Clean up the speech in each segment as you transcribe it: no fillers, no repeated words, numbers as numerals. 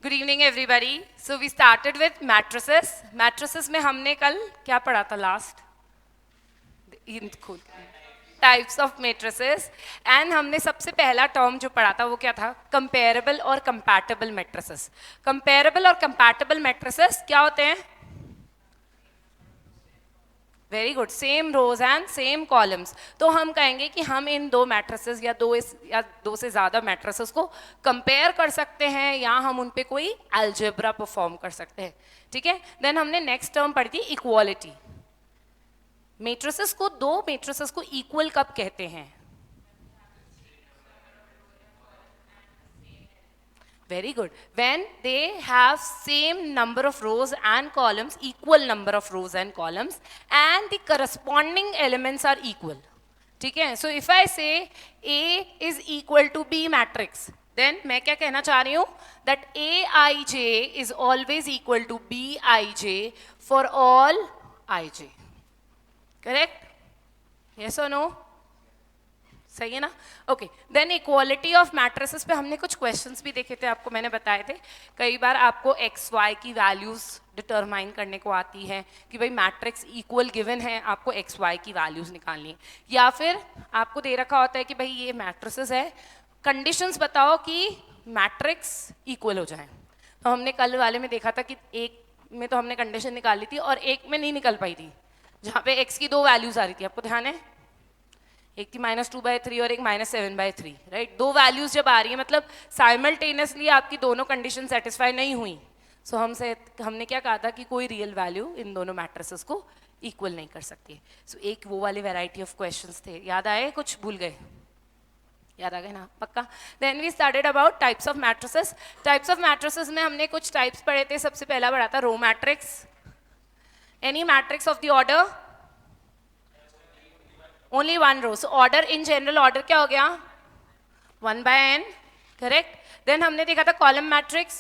Good evening everybody. So we started with matrices. Matrices में हमने कल क्या पढ़ा था last? Types of matrices. And हमने सबसे पहला टर्म जो पढ़ा था वो क्या था? कंपेरेबल और कंपैटिबल मैट्रिसेस. कंपेरेबल और कंपैटिबल मैट्रिसेस क्या होते हैं? Very good. Same rows and same columns. तो हम कहेंगे कि हम इन दो मैट्रिसेस या दो से ज़्यादा मैट्रिसेस को कंपेयर कर सकते हैं या हम उन पे कोई अलजेब्रा परफॉर्म कर सकते हैं. ठीक है. देन हमने नेक्स्ट टर्म पढ़ी थी इक्वालिटी. मैट्रिसेस को, दो मैट्रिसेस को इक्वल कब कहते हैं? Very good. When they have same number of rows and columns, equal number of rows and columns, and the corresponding elements are equal. ठीक है. So if I say A is equal to B matrix, then मैं क्या कहना चाह रही हूँ? That Aij is always equal to Bij for all ij. Correct? Yes or no? सही है ना? Okay. Then equality of matrices पे हमने कुछ क्वेश्चंस भी देखे थे, आपको मैंने बताए थे. कई बार आपको एक्स वाई की वैल्यूज डिटरमाइन करने को आती है कि भाई मैट्रिक्स इक्वल गिवन है, आपको एक्स वाई की वैल्यूज निकालनी है. या फिर आपको दे रखा होता है कि भाई ये मैट्रिसेस है, कंडीशंस बताओ कि मैट्रिक्स इक्वल हो जाए. तो हमने कल वाले में देखा था कि एक में तो हमने कंडीशन निकाली थी और एक में नहीं निकल पाई थी, जहाँ पे एक्स की दो वैल्यूज आ रही थी. आपको ध्यान है? एक थी -2/3 और एक -7/3. राइट. दो वैल्यूज जब आ रही है मतलब साइमल्टेनियसली आपकी दोनों कंडीशन सेटिस्फाई नहीं हुई. सो हमने क्या कहा था कि कोई रियल वैल्यू इन दोनों मैट्रिसेस को इक्वल नहीं कर सकती है. सो एक वो वाले वैरायटी ऑफ क्वेश्चंस थे. याद आए? कुछ भूल गए? याद आ गए ना? पक्का. Then we started about types of matrices. Types of matrices में हमने कुछ टाइप्स पढ़े थे. सबसे पहला पढ़ा था row matrix. Any matrix of the order only one row. So order in general order क्या हो गया? 1/n. Correct. Then हमने देखा था column matrix.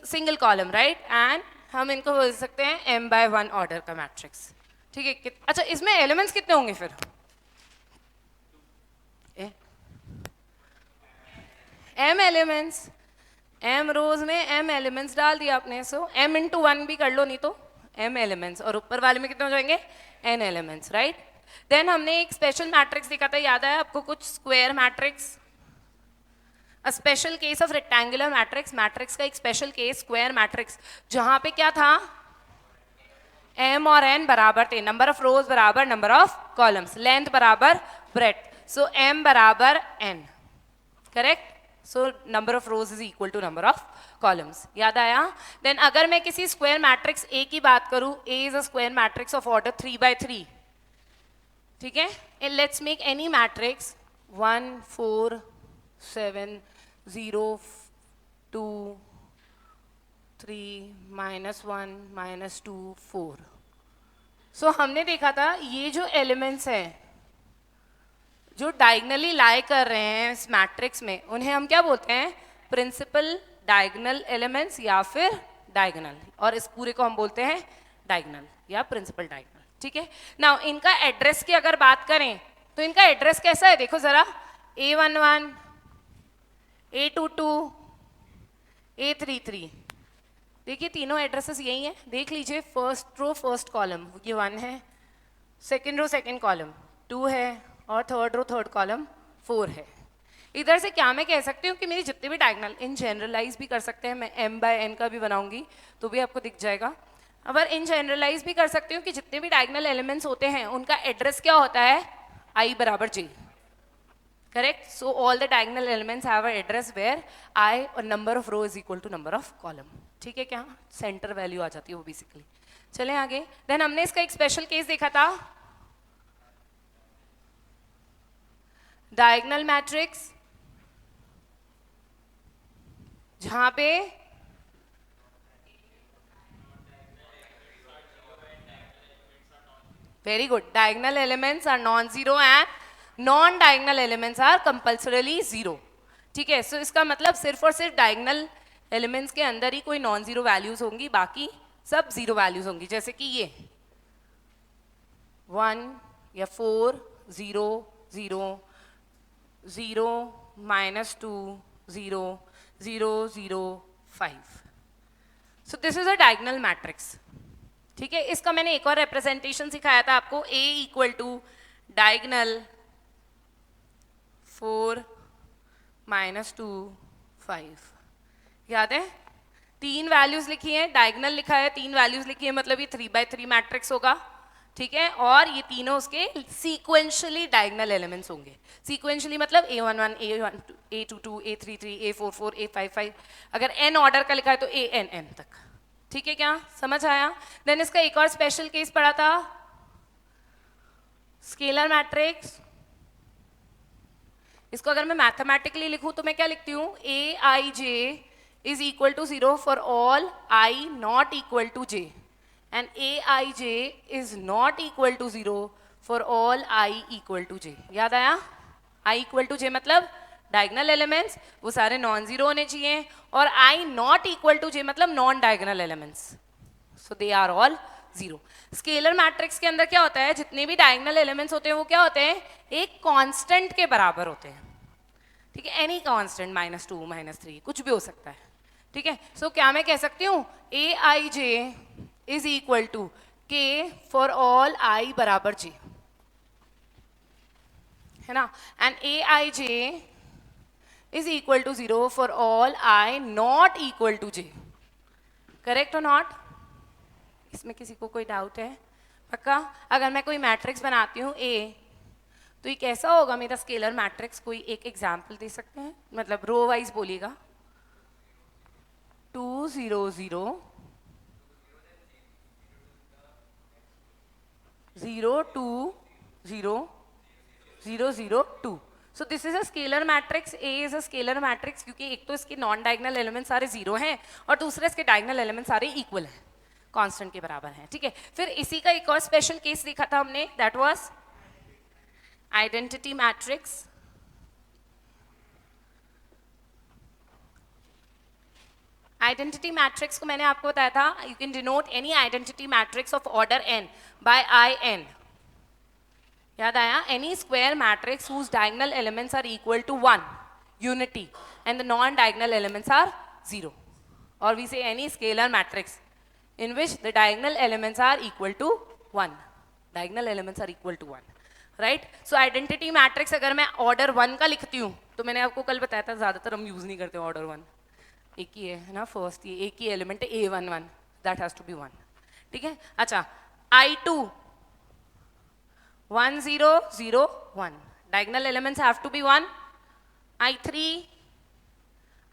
Single column. Right. And हम इनको बोल सकते हैं m/1 ऑर्डर का मैट्रिक्स. ठीक है. अच्छा, इसमें एलिमेंट्स कितने होंगे फिर? m elements. m रोज में m एलिमेंट्स डाल दिया आपने. सो m into 1 भी कर लो, नहीं तो m एलिमेंट्स. और ऊपर वाले में कितने हो जाएंगे? n elements. राइट. देन हमने एक स्पेशल मैट्रिक्स देखा था, याद है आपको? कुछ square matrix. A special case of rectangular matrix. Matrix का एक स्पेशल केस स्क्वायर मैट्रिक्स, जहां पे क्या था? m और n बराबर थे. नंबर ऑफ रोज बराबर नंबर ऑफ कॉलम्स. लेंथ बराबर ब्रेड्थ. सो m बराबर n. Correct. So number of rows is equal to number of columns. याद आया? देन अगर मैं किसी स्क्वायर मैट्रिक्स ए की बात करूं, A is a square matrix of order 3/3. ठीक है. Let's make any matrix 1 4 7 0 2 3 -1 -2 4. So हमने देखा था ये जो एलिमेंट्स हैं जो डायगनली लाई कर रहे हैं इस मैट्रिक्स में, उन्हें हम क्या बोलते हैं? प्रिंसिपल डायगनल एलिमेंट्स या फिर डायगनल. और इस पूरे को हम बोलते हैं डायगनल या प्रिंसिपल डायगनल. ठीक है. नाउ इनका एड्रेस की अगर बात करें तो इनका एड्रेस कैसा है? देखो जरा. A11, A22, A33. देखिए तीनों एड्रेसेस यही हैं. देख लीजिए. फर्स्ट रो फर्स्ट कॉलम ये 1 है, सेकेंड रो सेकेंड कॉलम 2 है, और थर्ड रो थर्ड कॉलम 4 है. इधर से क्या मैं कह सकती हूँ कि मेरी जितने भी डायगनल, इन जनरलाइज भी कर सकते हैं. मैं m/n का भी बनाऊंगी तो भी आपको दिख जाएगा. अगर इन जनरलाइज भी कर सकती हूँ कि जितने भी डायगनल एलिमेंट्स होते हैं उनका एड्रेस क्या होता है? i बराबर j. Correct. So all the diagonal elements have a address where i और number of row is equal to number of column. ठीक है. क्या सेंटर वैल्यू आ जाती है वो बेसिकली. चलें आगे. देन हमने इसका एक स्पेशल केस देखा था, डायगनल मैट्रिक्स, जहां पे very good diagonal elements are non zero and non diagonal elements are compulsorily zero. ठीक है. सो इसका मतलब सिर्फ और सिर्फ डायगनल एलिमेंट्स के अंदर ही कोई नॉन जीरो वैल्यूज होंगी, बाकी सब जीरो वैल्यूज होंगी. जैसे कि ये 1 या 4 0 0 0 -2 0 0 0 5. सो this is a diagonal matrix. ठीक है, इसका मैंने एक और रिप्रेजेंटेशन सिखाया था आपको. A equal to diagonal 4 -2 5. याद है? 3 वैल्यूज लिखी हैं, डायगोनल लिखा है, 3 वैल्यूज लिखी है, मतलब ये 3x3 मैट्रिक्स होगा. ठीक है, और ये तीनों उसके सीक्वेंशियली डायगोनल एलिमेंट्स होंगे. सीक्वेंशियली मतलब A11 A12 A22 A33 A44 A55. अगर n ऑर्डर का लिखा है तो ANN तक. ठीक है, क्या समझ आया? देन इसका एक और स्पेशल केस पढ़ा था, स्केलर मैट्रिक्स. इसको अगर मैं मैथमेटिकली लिखूं तो मैं क्या लिखती हूं? Aij is equal to 0 for all I not equal to j, and Aij is not equal to 0 for all I equal to j. याद आया? I equal to j मतलब डायगोनल एलिमेंट्स वो सारे नॉन जीरो होने चाहिए, और I not equal to j मतलब non diagonal elements, so they are all zero. Scalar matrix के अंदर क्या होता है? जितने भी डायगोनल एलिमेंट्स होते हैं वो क्या होते हैं? एक कांस्टेंट के बराबर होते हैं. ठीक है, एनी कांस्टेंट, -2 -3 कुछ भी हो सकता है. ठीक है, सो क्या मैं कह सकती हूँ Aij is equal to k for all I बराबर j, है ना, and Aij is equal to 0 for all I not equal to j. Correct और नॉट? इसमें किसी को कोई डाउट है? पक्का? अगर मैं कोई मैट्रिक्स बनाती हूँ A, तो ये कैसा होगा मेरा स्केलर मैट्रिक्स? कोई एक एग्जाम्पल दे सकते हैं? मतलब रो वाइज बोलिएगा. 2 0 0 0 2 0 0 0 2. सो this is a scalar matrix. A is a scalar matrix क्योंकि एक तो इसके नॉन डायगोनल एलिमेंट सारे जीरो हैं और दूसरे इसके डायगोनल एलिमेंट सारे इक्वल हैं, कांस्टेंट के बराबर हैं. ठीक है, फिर इसी का एक और स्पेशल केस लिखा था हमने, that was identity matrix. Identity matrix को मैंने आपको बताया था, you can denote any identity matrix of order n by IN. याद आया? Any square matrix whose diagonal elements are equal to 1 unity and the non diagonal elements are 0, or we say any scalar matrix in which the diagonal elements are equal to 1. diagonal elements are equal to 1, right? so identity matrix अगर मैं order 1 का लिखती हूँ तो मैंने आपको कल बताया था ज्यादातर हम यूज नहीं करते ऑर्डर 1. एक ही है ना, फर्स्ट ये एक ही एलिमेंट है A11, that has to be 1. ठीक है, अच्छा I2 1 0 0 1, diagonal elements have to be 1.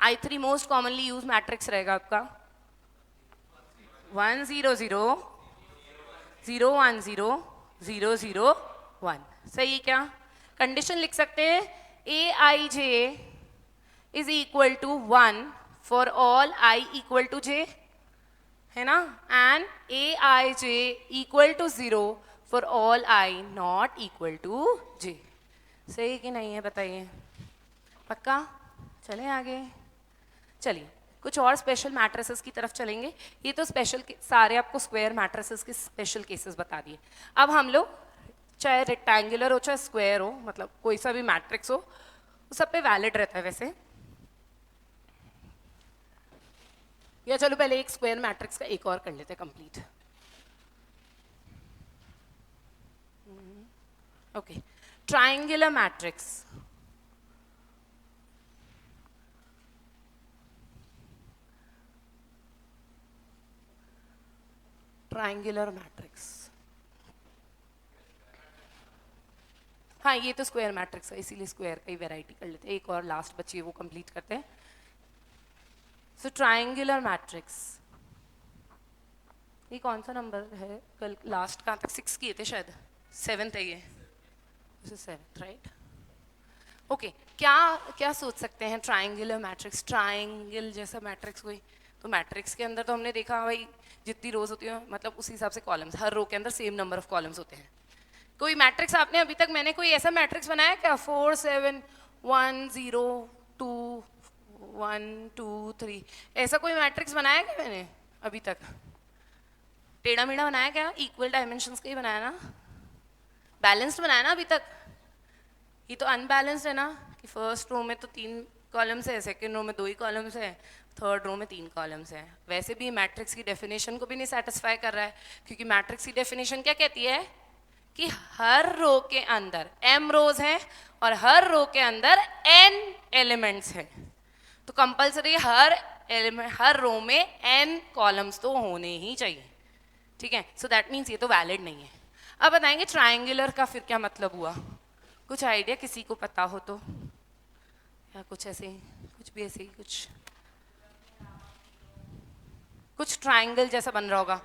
I3 most commonly used matrix रहेगा आपका 1 0 0 0 1 0 0 0 1. सही है क्या? कंडीशन लिख सकते हैं Aij is equal to 1 for all I equal to j, है ना, and Aij equal to 0 for all I not equal to j. सही कि नहीं है बताइए? पक्का? चलें आगे. चलिए कुछ और स्पेशल मैट्रिसेस की तरफ चलेंगे. ये तो स्पेशल सारे आपको स्क्वायर मैट्रिसेस के स्पेशल केसेस बता दिए. अब हम लोग चाहे रेक्टेंगुलर हो चाहे स्क्वायर हो, मतलब कोई सा भी मैट्रिक्स हो, वो सब पे वैलिड रहता है वैसे. या चलो पहले एक स्क्वायर मैट्रिक्स का एक और कर लेते हैं complete. Okay, triangular matrix. Triangular matrix, हाँ ये तो स्क्वायर मैट्रिक्स है इसीलिए स्क्वायर का ही वैरायटी कर लेते हैं. एक और लास्ट बची है वो कंप्लीट करते हैं. सो ट्रायंगुलर मैट्रिक्स, ये कौन सा नंबर है? कल लास्ट कहाँ तक 6 किए थे शायद, 7th है ये. This is 7th, right? Okay, क्या सोच सकते हैं ट्रायंगुलर मैट्रिक्स? ट्रायंगल जैसा मैट्रिक्स कोई, तो मैट्रिक्स के अंदर तो हमने देखा भाई जितनी रोज होती है मतलब उसी हिसाब से कॉलम्स, हर रो के अंदर सेम नंबर ऑफ कॉलम्स होते हैं. कोई मैट्रिक्स आपने अभी तक, मैंने कोई ऐसा मैट्रिक्स बनाया क्या 4 7 1 0 2 1 2 3, ऐसा कोई मैट्रिक्स बनाया क्या मैंने अभी तक? टेढ़ा मेढ़ा बनाया क्या? इक्वल डायमेंशंस का ही बनाया ना, बैलेंस्ड बनाया ना अभी तक? ये तो अनबैलेंस्ड है ना, कि फर्स्ट रो में तो 3 कॉलम्स है, सेकेंड रो में 2 ही कॉलम्स है, थर्ड रो में 3 कॉलम्स है। वैसे भी मैट्रिक्स की डेफिनेशन को भी नहीं सेटिस्फाई कर रहा है, क्योंकि मैट्रिक्स की डेफिनेशन क्या कहती है कि हर रो के अंदर m रोज हैं और हर रो के अंदर n एलिमेंट्स हैं। तो कंपलसरी हर रो में n कॉलम्स तो होने ही चाहिए, ठीक है। सो दैट मीन्स ये तो वैलिड नहीं है। अब बताएंगे ट्राइंगुलर का फिर क्या मतलब हुआ, कुछ आइडिया किसी को पता हो तो, या कुछ ऐसे कुछ भी ऐसे कुछ ट्राइंगल जैसा बन रहा होगा।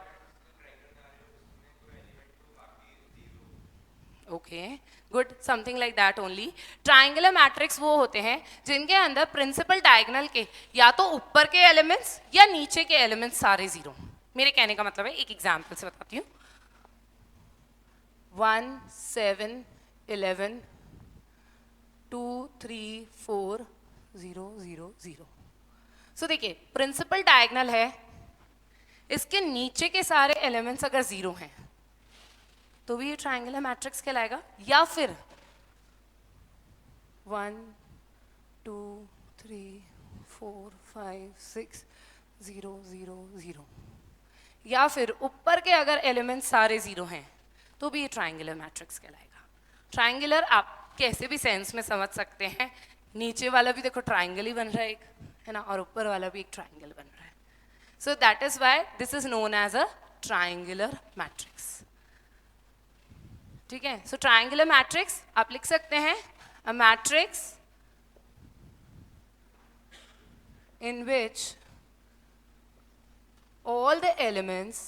Okay good, something like that only. Triangular matrix वो होते हैं जिनके अंदर प्रिंसिपल डायगोनल के या तो ऊपर के एलिमेंट्स या नीचे के एलिमेंट्स सारे जीरो। मेरे कहने का मतलब है, एक एग्जांपल से बताती हूँ। 1 7 11 2 3 4 0 0 0। सो देखिए प्रिंसिपल डायगोनल है, इसके नीचे के सारे एलिमेंट्स अगर जीरो हैं तो भी ये ट्राइंगुलर मैट्रिक्स कहलाएगा। या फिर 1 2 3 4 5 6 0 0 0, या फिर ऊपर के अगर एलिमेंट्स सारे जीरो हैं तो भी ये ट्राइंगुलर मैट्रिक्स कहलाएगा। ट्राइंगुलर आप कैसे भी सेंस में समझ सकते हैं, नीचे वाला भी देखो ट्राइंगल ही बन रहा है एक, है ना, और ऊपर वाला भी एक ट्राइंगल बन रहा है। So that is why this is known as a triangular matrix, ठीक है। सो ट्राइंगुलर मैट्रिक्स आप लिख सकते हैं, a matrix in which all the elements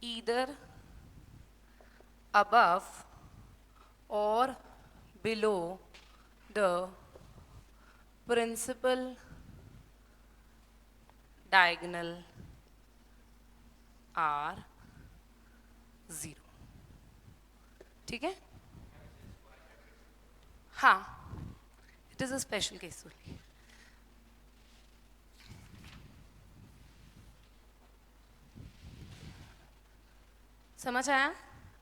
either above or below the principal diagonal are zero, ठीक है। हाँ, it is a special case only. समझ आया।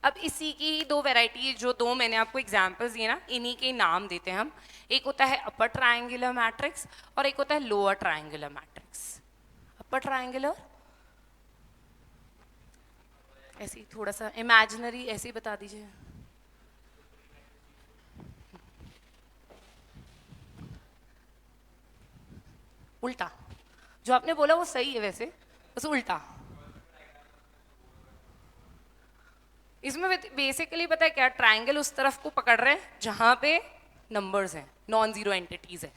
अब इसी की दो वैरायटी, जो दो मैंने आपको एग्जांपल्स दिए ना, इन्हीं के नाम देते हैं हम। एक होता है अपर ट्रायंगुलर मैट्रिक्स और एक होता है lower triangular matrix. Upper triangular ऐसे ही थोड़ा सा इमेजिनरी ऐसे ही बता दीजिए। उल्टा, जो आपने बोला वो सही है वैसे, बस उल्टा। इसमें बेसिकली पता है क्या, ट्रायंगल उस तरफ को पकड़ रहे हैं जहां पे नंबर्स हैं, नॉन जीरो एंटिटीज है।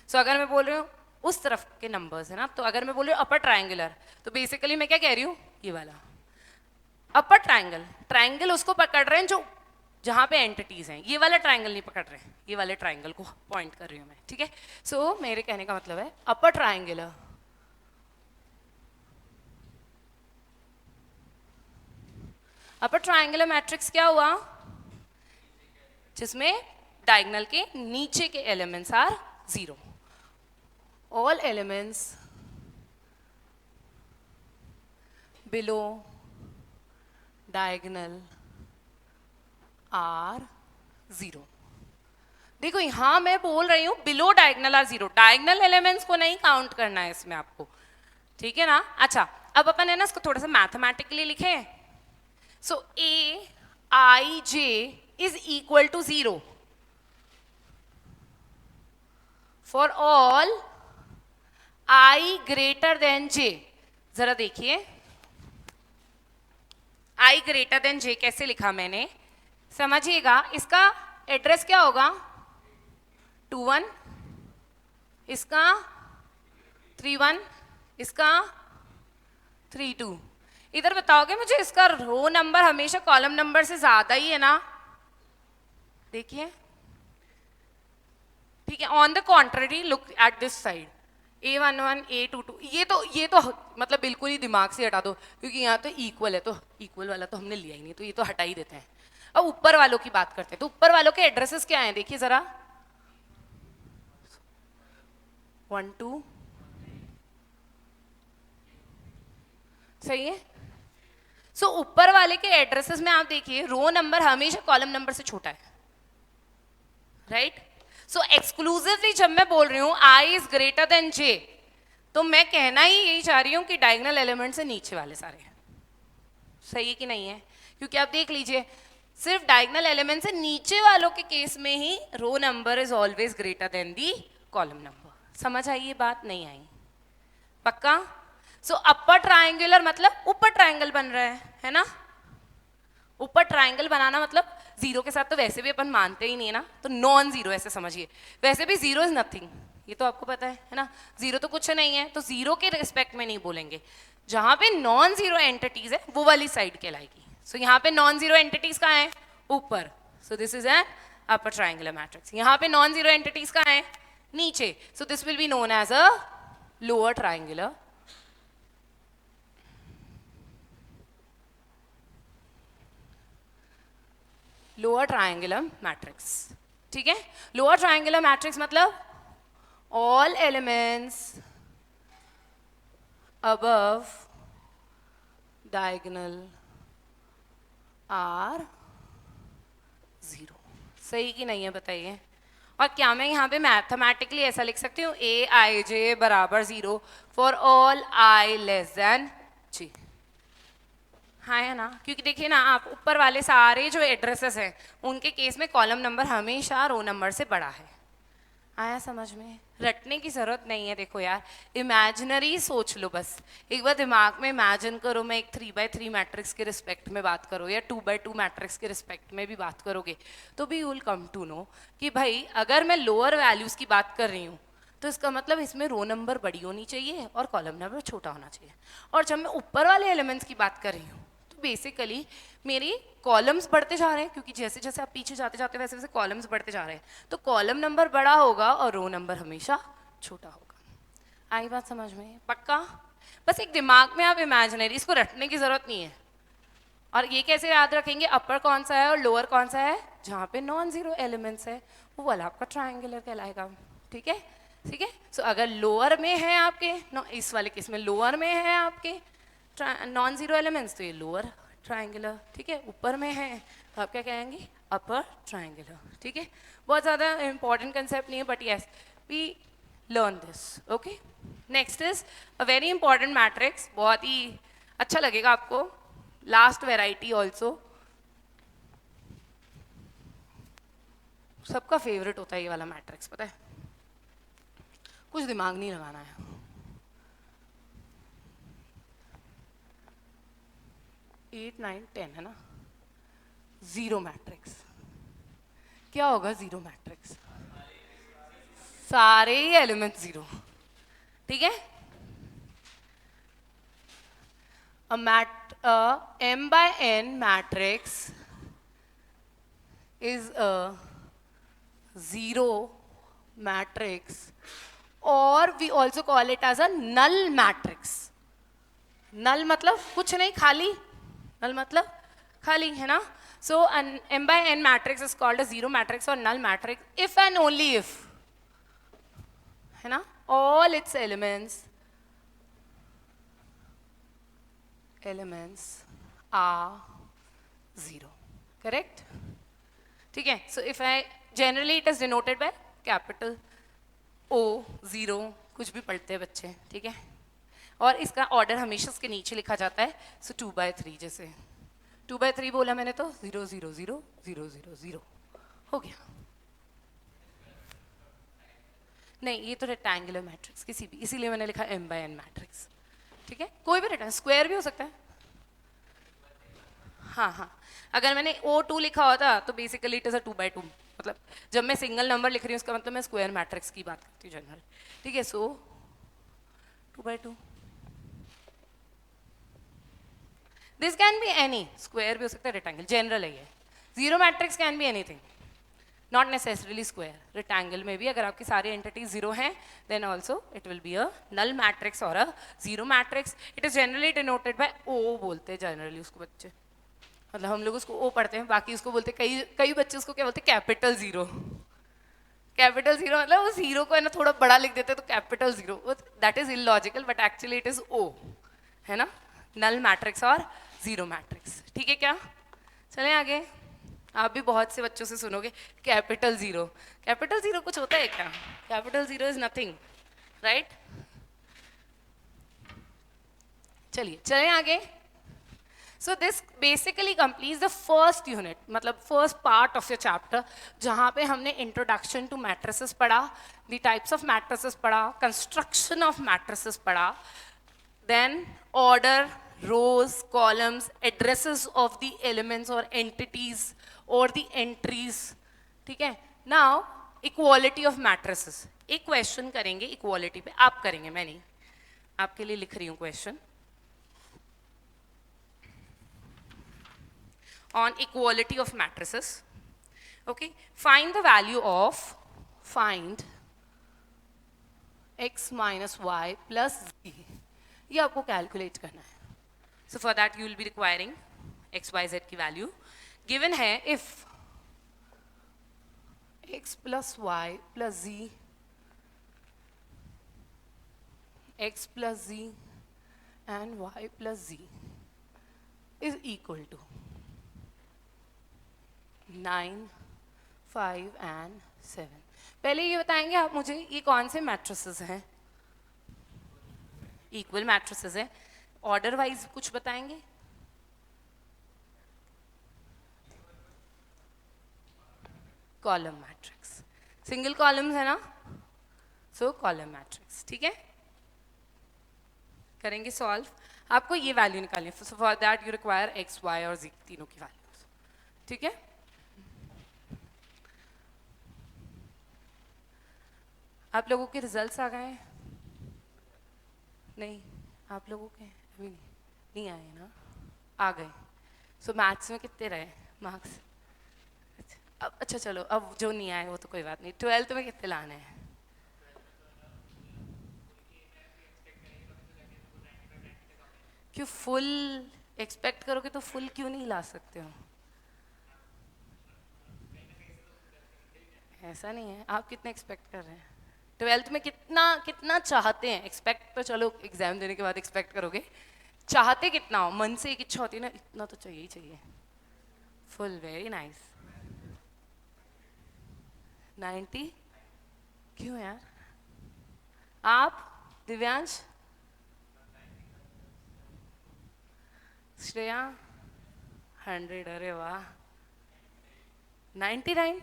सो अगर मैं बोल रही हूँ उस तरफ के नंबर्स है ना, तो अगर मैं बोल रही हूँ अपर ट्रायंगुलर, तो बेसिकली मैं क्या कह रही हूँ, ये वाला अपर ट्रायंगल, ट्रायंगल उसको पकड़ रहे हैं जो जहां पे एंटिटीज हैं, ये वाला ट्रायंगल नहीं पकड़ रहे हैं, ये वाले ट्रायंगल को पॉइंट कर रही हूँ मैं, ठीक है। सो मेरे कहने का मतलब है upper triangular upper triangular matrix क्या हुआ, जिसमें डायगोनल के नीचे के elements are zero, all elements below diagonal are zero. देखो यहां मैं बोल रही हूं below diagonal are zero, diagonal elements को नहीं काउंट करना है इसमें आपको, ठीक है ना। अच्छा अब अपन है ना इसको थोड़ा सा मैथमेटिकली लिखे। So a i j is equal to zero for all i greater than j. जरा देखिए आई ग्रेटर देन जे कैसे लिखा मैंने, समझिएगा। इसका एड्रेस क्या होगा, 21, इसका 31, इसका 32। इधर बताओगे मुझे इसका रो नंबर हमेशा कॉलम नंबर से ज्यादा ही है ना, देखिए, ठीक है। On the contrary look at this side, A11 A22, ये तो मतलब बिल्कुल ही दिमाग से हटा दो, क्योंकि यहाँ तो इक्वल है, तो इक्वल वाला तो हमने लिया ही नहीं, तो ये तो हटा ही देते हैं। अब ऊपर वालों की बात करते हैं, तो ऊपर वालों के एड्रेसेस क्या हैं, देखिए जरा, 1 2, सही है। सो ऊपर वाले के एड्रेसेस में आप देखिए रो नंबर हमेशा कॉलम नंबर से छोटा है, राइट? सो एक्सक्लूसिवली जब मैं बोल रही हूं आई इज ग्रेटर देन जे, तो मैं कहना ही यही चाह रही हूं कि डायगोनल एलिमेंट से नीचे वाले सारे हैं। सही है कि नहीं है? क्योंकि आप देख लीजिए सिर्फ डायगोनल एलिमेंट से नीचे वालों के केस में ही row number is always greater than the column number. समझ आई ये बात? नहीं आई? पक्का? सो अपर ट्रायंगुलर मतलब ऊपर ट्रायंगल बन रहा है ना? ऊपर ट्रायंगल बनाना मतलब जीरो के साथ तो वैसे भी अपन मानते ही नहीं है ना, तो नॉन जीरो ऐसे समझिए। वैसे भी जीरो इज नथिंग, ये तो आपको पता है ना? जीरो तो कुछ नहीं है, तो जीरो के रिस्पेक्ट में नहीं बोलेंगे। जहां पे नॉन जीरो एंटिटीज है वो वाली साइड कहलाएगी। सो यहाँ पे नॉन जीरो एंटिटीज कहाँ है? ऊपर। So this is an upper triangular matrix. यहाँ पे नॉन जीरो एंटिटीज कहाँ है? नीचे। So this will be known as a lower triangular matrix. ठीक है? लोअर ट्रायंगुलर मैट्रिक्स मतलब all elements above diagonal are 0। सही कि नहीं है बताइए? और क्या मैं यहाँ पे मैथमेटिकली ऐसा लिख सकती हूँ ए आई जे बराबर 0 for all i less than j? हाँ है ना? क्योंकि देखिए ना आप ऊपर वाले सारे जो एड्रेसेस हैं उनके केस में कॉलम नंबर हमेशा रो नंबर से बड़ा है। आया समझ में? रटने की जरूरत नहीं है। देखो यार इमेजिनरी सोच लो, बस एक बार दिमाग में इमेजिन करो। मैं एक 3x3 मैट्रिक्स के रिस्पेक्ट में बात करो या 2x2 मैट्रिक्स के रिस्पेक्ट में भी बात करोगे तो भी you will come to know कि भाई अगर मैं लोअर वैल्यूज की बात कर रही हूँ तो इसका मतलब इसमें रो नंबर बड़ी होनी चाहिए और कॉलम नंबर छोटा होना चाहिए। और जब मैं ऊपर वाले एलिमेंट्स की बात कर रही हूँ तो बेसिकली मेरी कॉलम्स बढ़ते जा रहे हैं, क्योंकि जैसे जैसे आप पीछे जाते जाते वैसे वैसे कॉलम्स बढ़ते जा रहे हैं, तो कॉलम नंबर बड़ा होगा और रो नंबर हमेशा छोटा होगा। आई बात समझ में? पक्का? बस एक दिमाग में आप इमेजिनरी, इसको रटने की जरूरत नहीं है। और ये कैसे याद रखेंगे अपर कौन सा है और लोअर कौन सा है? जहाँ पे नॉन जीरो एलिमेंट्स है वो वाला आपका ट्रायंगुलर कहलाएगा। ठीक है? ठीक है? सो अगर लोअर में है आपके इस वाले केस में लोअर में है आपके नॉन जीरो एलिमेंट्स तो ये लोअर ट्रायंगुलर। ठीक है? ऊपर में है तो आप क्या कहेंगे? Upper triangular. ठीक है? बहुत ज़्यादा इंपॉर्टेंट कंसेप्ट नहीं है but yes we learn this. Okay, next is a very important matrix, बहुत ही अच्छा लगेगा आपको। लास्ट वेराइटी ऑल्सो सबका फेवरेट होता है ये वाला मैट्रिक्स, पता है? कुछ दिमाग नहीं लगाना है। 8, 9, 10 है ना? Zero matrix. क्या होगा जीरो मैट्रिक्स? सारे ही एलिमेंट जीरो। ठीक है? M by n matrix is a zero matrix or we also call it as a null matrix। null मतलब कुछ नहीं, खाली। null मतलब खाली, है ना? So an M by n matrix is called a zero matrix or null matrix if and only if, है ना, all its elements are zero। correct? ठीक है? So if I generally it is denoted by capital O, zero, कुछ भी पढ़ते हैं बच्चे। ठीक है? और इसका ऑर्डर हमेशा इसके नीचे लिखा जाता है। सो 2/3 जैसे 2/3 बोला मैंने तो 0 0 0 0 0 0 हो गया। नहीं, ये तो रेक्टेंगुलर मैट्रिक्स किसी भी, इसीलिए मैंने लिखा M by n मैट्रिक्स। ठीक है? कोई भी रेक्टेंगल, स्क्वायर भी हो सकता है। हाँ हाँ, अगर मैंने O2 लिखा होता तो बेसिकली इट इज अ 2/2। मतलब जब मैं सिंगल नंबर लिख रही हूँ उसका मतलब मैं स्क्वायर मैट्रिक्स की बात करती हूँ जनरल। ठीक है? So 2/2 this can be any, square भी हो सकता है, रेक्टेंगल, जनरल है ये। Zero matrix can be anything, not necessarily square. Rectangle में भी अगर आपकी सारी एंटिटीज जीरो हैं then also it will be a null matrix और a zero matrix. It is generally denoted by O बोलते हैं जनरली उसको बच्चे, मतलब हम लोग उसको O पढ़ते हैं, बाकी उसको बोलते हैं, कई बच्चे उसको क्या बोलते हैं? Capital zero. कैपिटल जीरो मतलब वो जीरो को है ना थोड़ा बड़ा लिख देते हैं तो capital zero, that is illogical but actually it is O, है ना? नल मैट्रिक्स और जीरो मैट्रिक्स. ठीक है क्या? चलें आगे. आप भी बहुत से बच्चों से सुनोगे कैपिटल जीरो. कैपिटल जीरो कुछ होता है क्या? Capital zero is nothing, right? चलिए चलें आगे. So this basically completes the first unit, मतलब first part of your chapter, जहाँ पे हमने introduction to matrices पढ़ा, the types of matrices पढ़ा, construction of matrices पढ़ा, then order, rows, columns, addresses of the elements or entities or the entries. ठीक है? Now equality of matrices. एक question करेंगे equality पे. आप करेंगे, मैं नहीं. आपके लिए लिख रही हूँ question. On equality of matrices. Okay, find the value of, find x minus y plus z. ये आपको calculate करना है. So for that you will be requiring x, y, z की value. Given है if x plus y plus z, x plus z and y plus z is equal to 9, 5 and 7. पहले ये बताएंगे आप मुझे ये कौन से मैट्रिसेस हैं? इक्वल मैट्रिसेस है. ऑर्डर वाइज कुछ बताएंगे? Column matrix. सिंगल कॉलम्स है ना, सो कॉलम मैट्रिक्स. ठीक है, करेंगे सॉल्व. आपको ये वैल्यू निकालनी है. For that you require x, y और जी तीनों की वैल्यूज. ठीक है, आप लोगों के रिजल्ट्स आ गए? नहीं, आप लोगों के अभी नहीं आए ना? आ गए. सो मैथ्स में कितने रहे मार्क्स? अच्छा चलो, अब जो नहीं आए वो तो कोई बात नहीं. 12th में कितने लाने हैं? क्यों फुल एक्सपेक्ट करोगे तो फुल क्यों नहीं ला सकते हो? ऐसा नहीं है. आप कितने एक्सपेक्ट कर रहे हैं? 12th में कितना कितना चाहते हैं? एक्सपेक्ट तो चलो एग्जाम देने के बाद एक्सपेक्ट करोगे. चाहते कितना हो? मन से एक इच्छा होती है ना, इतना तो चाहिए ही चाहिए. Full, very nice. 90? क्यों यार? आप दिव्यांश, श्रेया 100. अरे वाह. 99?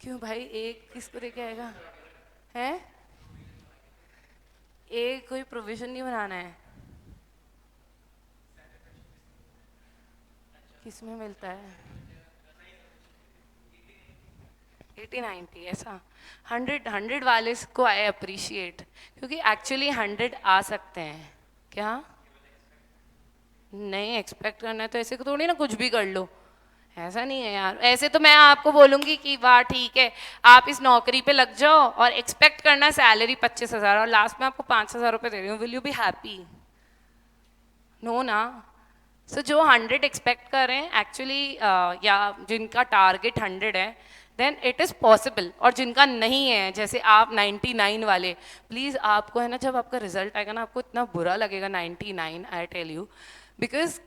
क्यों भाई, एक किसको देके आएगा? है एक कोई प्रोविजन नहीं बनाना है? किसमें मिलता है? 80, 90 ऐसा. 100 वाले को आई अप्रिशिएट, क्योंकि एक्चुअली 100 आ सकते हैं. क्या नहीं एक्सपेक्ट करना है तो ऐसे को थोड़ी ना कुछ भी कर लो. ऐसा नहीं है यार. ऐसे तो मैं आपको बोलूंगी कि वाह ठीक है, आप इस नौकरी पे लग जाओ और एक्सपेक्ट करना सैलरी 25,000 और लास्ट में आपको 5,000 रुपये दे रही हूँ. Will you be happy? No ना. सो जो 100 एक्सपेक्ट कर रहे हैं एक्चुअली, या जिनका टारगेट 100 है, देन इट इज़ पॉसिबल. और जिनका नहीं है, जैसे आप 99 वाले, प्लीज़ आपको है ना, जब आपका रिजल्ट आएगा ना, आपको इतना बुरा लगेगा. 99, I tell you, because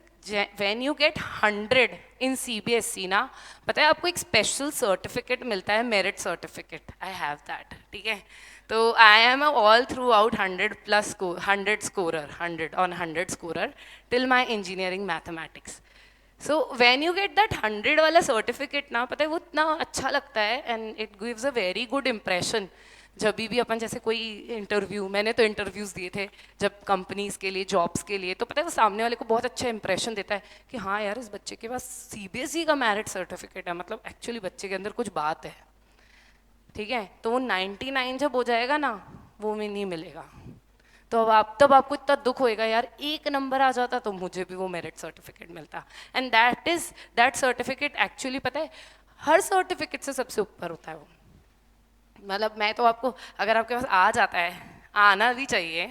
when you get 100 in CBSE ना, पता है आपको एक स्पेशल सर्टिफिकेट मिलता है, merit certificate. I have that. ठीक है, तो I am all through out 100 scorer, 100 scorer till my engineering mathematics. So when you get that 100 वाला सर्टिफिकेट ना, पता है वो इतना अच्छा लगता है and it gives a very good impression. जब भी अपन जैसे कोई इंटरव्यू, मैंने तो इंटरव्यूज़ दिए थे जब कंपनीज़ के लिए, जॉब्स के लिए, तो पता है वो सामने वाले को बहुत अच्छा इंप्रेशन देता है कि हाँ यार इस बच्चे के पास CBSE का मेरिट सर्टिफिकेट है, मतलब एक्चुअली बच्चे के अंदर कुछ बात है. ठीक है, तो वो 99 जब हो जाएगा ना, वो में नहीं मिलेगा. तो तब आपको इतना दुख होएगा यार, एक नंबर आ जाता तो मुझे भी वो मेरिट सर्टिफिकेट मिलता. एंड दैट सर्टिफिकेट एक्चुअली पता है हर सर्टिफिकेट से सबसे ऊपर होता है वो. मतलब मैं तो आपको, अगर आपके पास आ जाता है, आना भी चाहिए,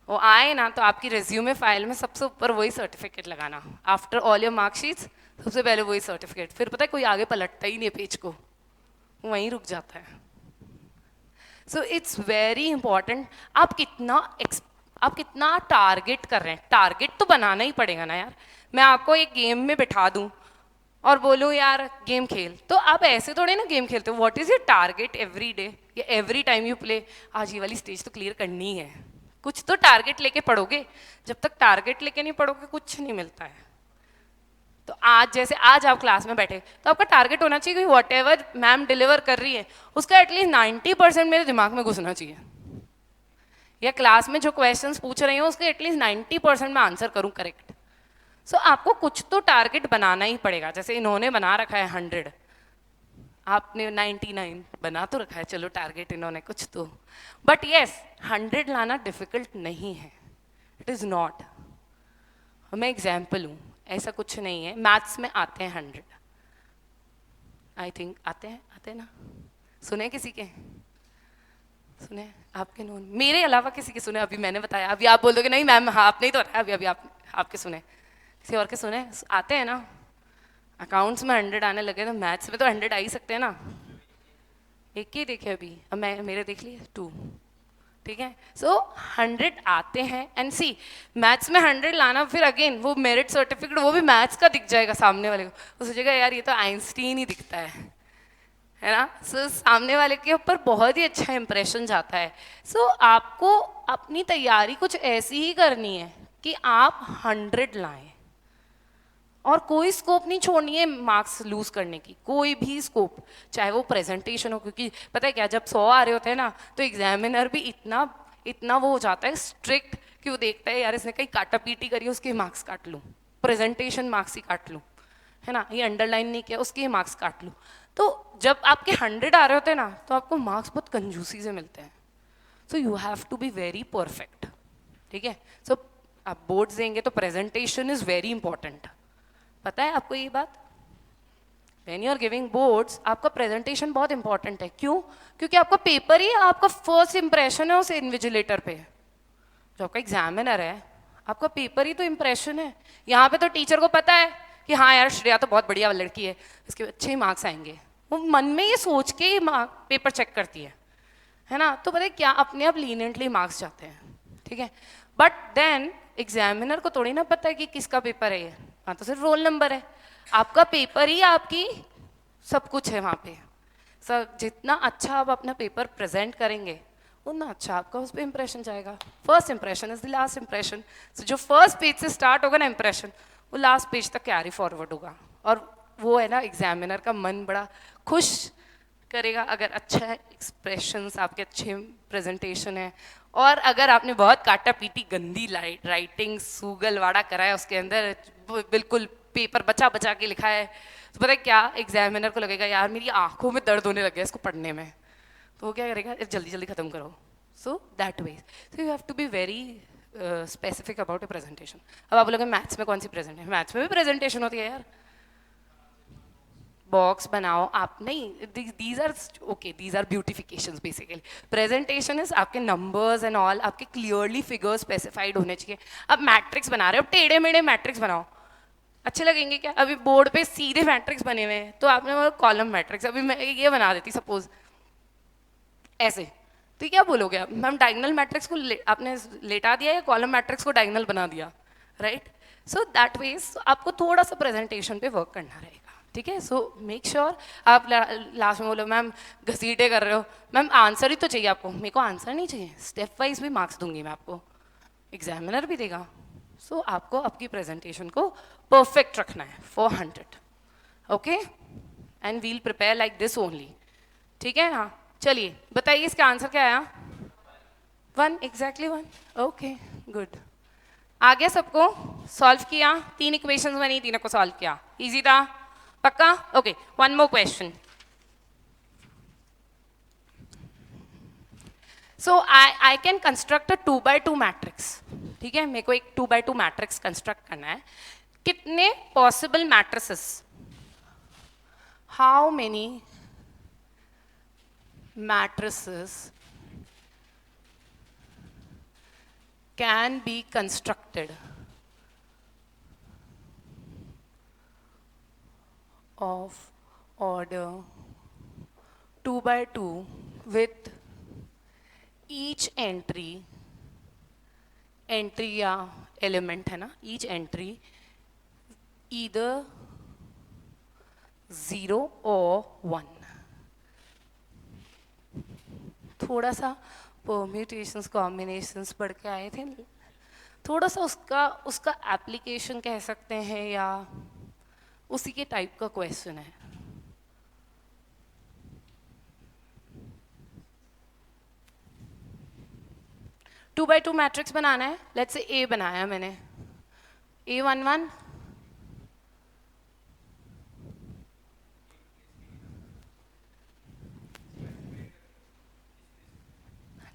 वो आए ना, तो आपकी रिज्यूमे फाइल में सबसे ऊपर वही सर्टिफिकेट लगाना. आफ्टर ऑल योर मार्कशीट्स सबसे पहले वही सर्टिफिकेट. फिर पता है कोई आगे पलटता ही नहीं पेज को, वहीं रुक जाता है. So it's very important. आप कितना आप कितना टारगेट कर रहे हैं, टारगेट तो बनाना ही पड़ेगा ना यार। मैं आपको एक गेम में बिठा दूं और बोलूं यार गेम खेल, तो आप ऐसे थोड़े ना गेम खेलते हो। What is your target every day या एवरी टाइम यू प्ले, आज ये वाली स्टेज तो क्लियर करनी है, कुछ तो टारगेट लेके पढ़ोगे। जब तक टारगेट लेके नहीं पढ़ोगे कुछ नहीं मिलता है। तो आज जैसे आज आप क्लास में बैठे तो आपका टारगेट होना चाहिए कि वॉट एवर मैम डिलीवर कर रही है उसका एटलीस्ट 90% मेरे दिमाग में घुसना चाहिए, या क्लास में जो क्वेश्चंस पूछ रही हूँ उसके एटलीस्ट 90% मैं आंसर करूँ करेक्ट। सो आपको कुछ तो टारगेट बनाना ही पड़ेगा। जैसे इन्होंने बना रखा है 100, आपने 99 बना तो रखा है, चलो टारगेट इन्होंने कुछ तो, बट यस 100 लाना डिफिकल्ट नहीं है, इट इज़ नॉट। मैं एग्जाम्पल हूँ, ऐसा कुछ नहीं है। मैथ्स में आते हैं 100, आई थिंक आते हैं ना, सुने किसी के, सुने आपके नोन, मेरे अलावा किसी के सुने? अभी मैंने बताया, अभी आप बोल दोगे नहीं मैम हाँ आपने ही तो बताया, अभी आप आपके सुने, किसी और के सुने? आते हैं ना। अकाउंट्स में 100 आने लगे तो मैथ्स में तो 100 आ ही सकते हैं ना। एक ही देखे अभी, अब मैं मेरे देख लिए 2, ठीक है। सो 100 आते हैं एंड सी मैथ्स में 100 लाना, फिर अगेन वो मेरिट सर्टिफिकेट वो भी मैथ्स का दिख जाएगा सामने वाले को, वो सोचेगा यार ये तो आइंस्टीन ही दिखता है ना। सो सामने वाले के ऊपर बहुत ही अच्छा इंप्रेशन जाता है। सो आपको अपनी तैयारी कुछ ऐसी ही करनी है कि आप 100 लाएं और कोई स्कोप नहीं छोड़नी है मार्क्स लूज करने की, कोई भी स्कोप, चाहे वो प्रेजेंटेशन हो। क्योंकि पता है क्या, जब 100 आ रहे होते हैं ना तो एग्जामिनर भी इतना इतना वो हो जाता है स्ट्रिक्ट कि वो देखता है यार इसने कहीं काटा पीटी करी है उसके मार्क्स काट लूँ, प्रेजेंटेशन मार्क्स ही काट लूँ, है ना, ये अंडरलाइन नहीं किया उसके मार्क्स काट लूँ। तो जब आपके 100 आ रहे होते हैं ना तो आपको मार्क्स बहुत कंजूसी से मिलते हैं। So you have to be very perfect, ठीक है। सो आप बोर्ड्स देंगे तो प्रेजेंटेशन इज वेरी इंपॉर्टेंट, पता है आपको ये बात? When you are giving boards आपका प्रेजेंटेशन बहुत इंपॉर्टेंट है। क्यों? क्योंकि आपका पेपर ही आपका फर्स्ट इंप्रेशन है उस इन्विजिलेटर पे, जो आपका एग्जामिनर है आपका पेपर ही तो इंप्रेशन है। यहाँ पे तो टीचर को पता है कि हाँ यार श्रेया तो बहुत बढ़िया लड़की है, इसके अच्छे ही मार्क्स आएंगे, वो मन में ये सोच के ही पेपर चेक करती है ना। तो पता है क्या, अपने आप लीनियंटली मार्क्स जाते हैं, ठीक है। बट देन एग्जामिनर को थोड़ी ना पता है कि किसका पेपर है ये, वहाँ तो सिर्फ रोल नंबर है, आपका पेपर ही आपकी सब कुछ है वहाँ पे। सर जितना अच्छा आप अपना पेपर प्रेजेंट करेंगे उतना अच्छा आपका उस पर इंप्रेशन जाएगा। First impression is the last impression. So जो फर्स्ट पेज से स्टार्ट होगा ना इंप्रेशन, वो लास्ट पेज तक कैरी फॉरवर्ड होगा, और वो है ना एग्जामिनर का मन बड़ा खुश करेगा अगर अच्छा एक्सप्रेशंस आपके अच्छे प्रेजेंटेशन है। और अगर आपने बहुत काटा पीटी गंदी राइटिंग सूगलवाड़ा करा है उसके अंदर, बिल्कुल पेपर बचा बचा के लिखा है, तो पता है क्या, एग्जामिनर को लगेगा यार मेरी आंखों में दर्द होने लग गया इसको पढ़ने में, तो वो क्या करेगा, जल्दी जल्दी खत्म करो। So that way so you have to be very specific about a presentation. अब आप बोलोगे मैथ्स में कौन सी प्रेजेंटेशन, मैथ्स में भी प्रेजेंटेशन होती है यार, बॉक्स बनाओ आप, नहीं these are okay, these are beautifications basically. Presentation is आपके नंबर्स एंड ऑल आपके क्लियरली फिगर्स स्पेसिफाइड होने चाहिए। अब मैट्रिक्स बना रहे हो, टेढ़े मेढ़े मैट्रिक्स बनाओ, अच्छे लगेंगे क्या? अभी बोर्ड पे सीधे मैट्रिक्स बने हुए हैं तो आपने बोला कॉलम मैट्रिक्स, अभी मैं ये बना देती सपोज ऐसे, तो क्या बोलोगे आप, मैम डायगोनल मैट्रिक्स को आपने लेटा दिया या कॉलम मैट्रिक्स को डायगोनल बना दिया, राइट। सो दैट वेज आपको थोड़ा सा प्रेजेंटेशन पे वर्क करना रहेगा, ठीक है। सो मेक श्योर आप लास्ट में बोलो मैम घसीटे कर रहे हो, मैम आंसर ही तो चाहिए आपको, मेरे को आंसर नहीं चाहिए, स्टेप वाइज भी मार्क्स दूंगी मैं आपको, एग्जामिनर भी देगा। सो आपको आपकी प्रेजेंटेशन को परफेक्ट रखना है for 100, okay, and we'll prepare like this only, ठीक है। हाँ चलिए बताइए इसका आंसर क्या आया? 1, एग्जैक्टली 1, ओके गुड। आ गया सबको? सॉल्व किया, 3 इक्वेशंस बनी, तीनों को सॉल्व किया, इजी था पक्का? Okay, one more question. So I can construct a 2x2 matrix, ठीक है, मेरे को एक 2x2 मैट्रिक्स कंस्ट्रक्ट करना है। कितने possible matrices, how many matrices can be constructed of order 2x2 with each entry entry या एलिमेंट है ना, ईच एंट्री ईदर 0 और 1. थोड़ा सा परम्यूटेशंस कॉम्बिनेशंस पढ़ के आए थे, थोड़ा सा उसका एप्लीकेशन कह सकते हैं या उसी के टाइप का क्वेश्चन है. टू बाई टू मैट्रिक्स बनाना है. लेट्स से ए बनाया मैंने, A11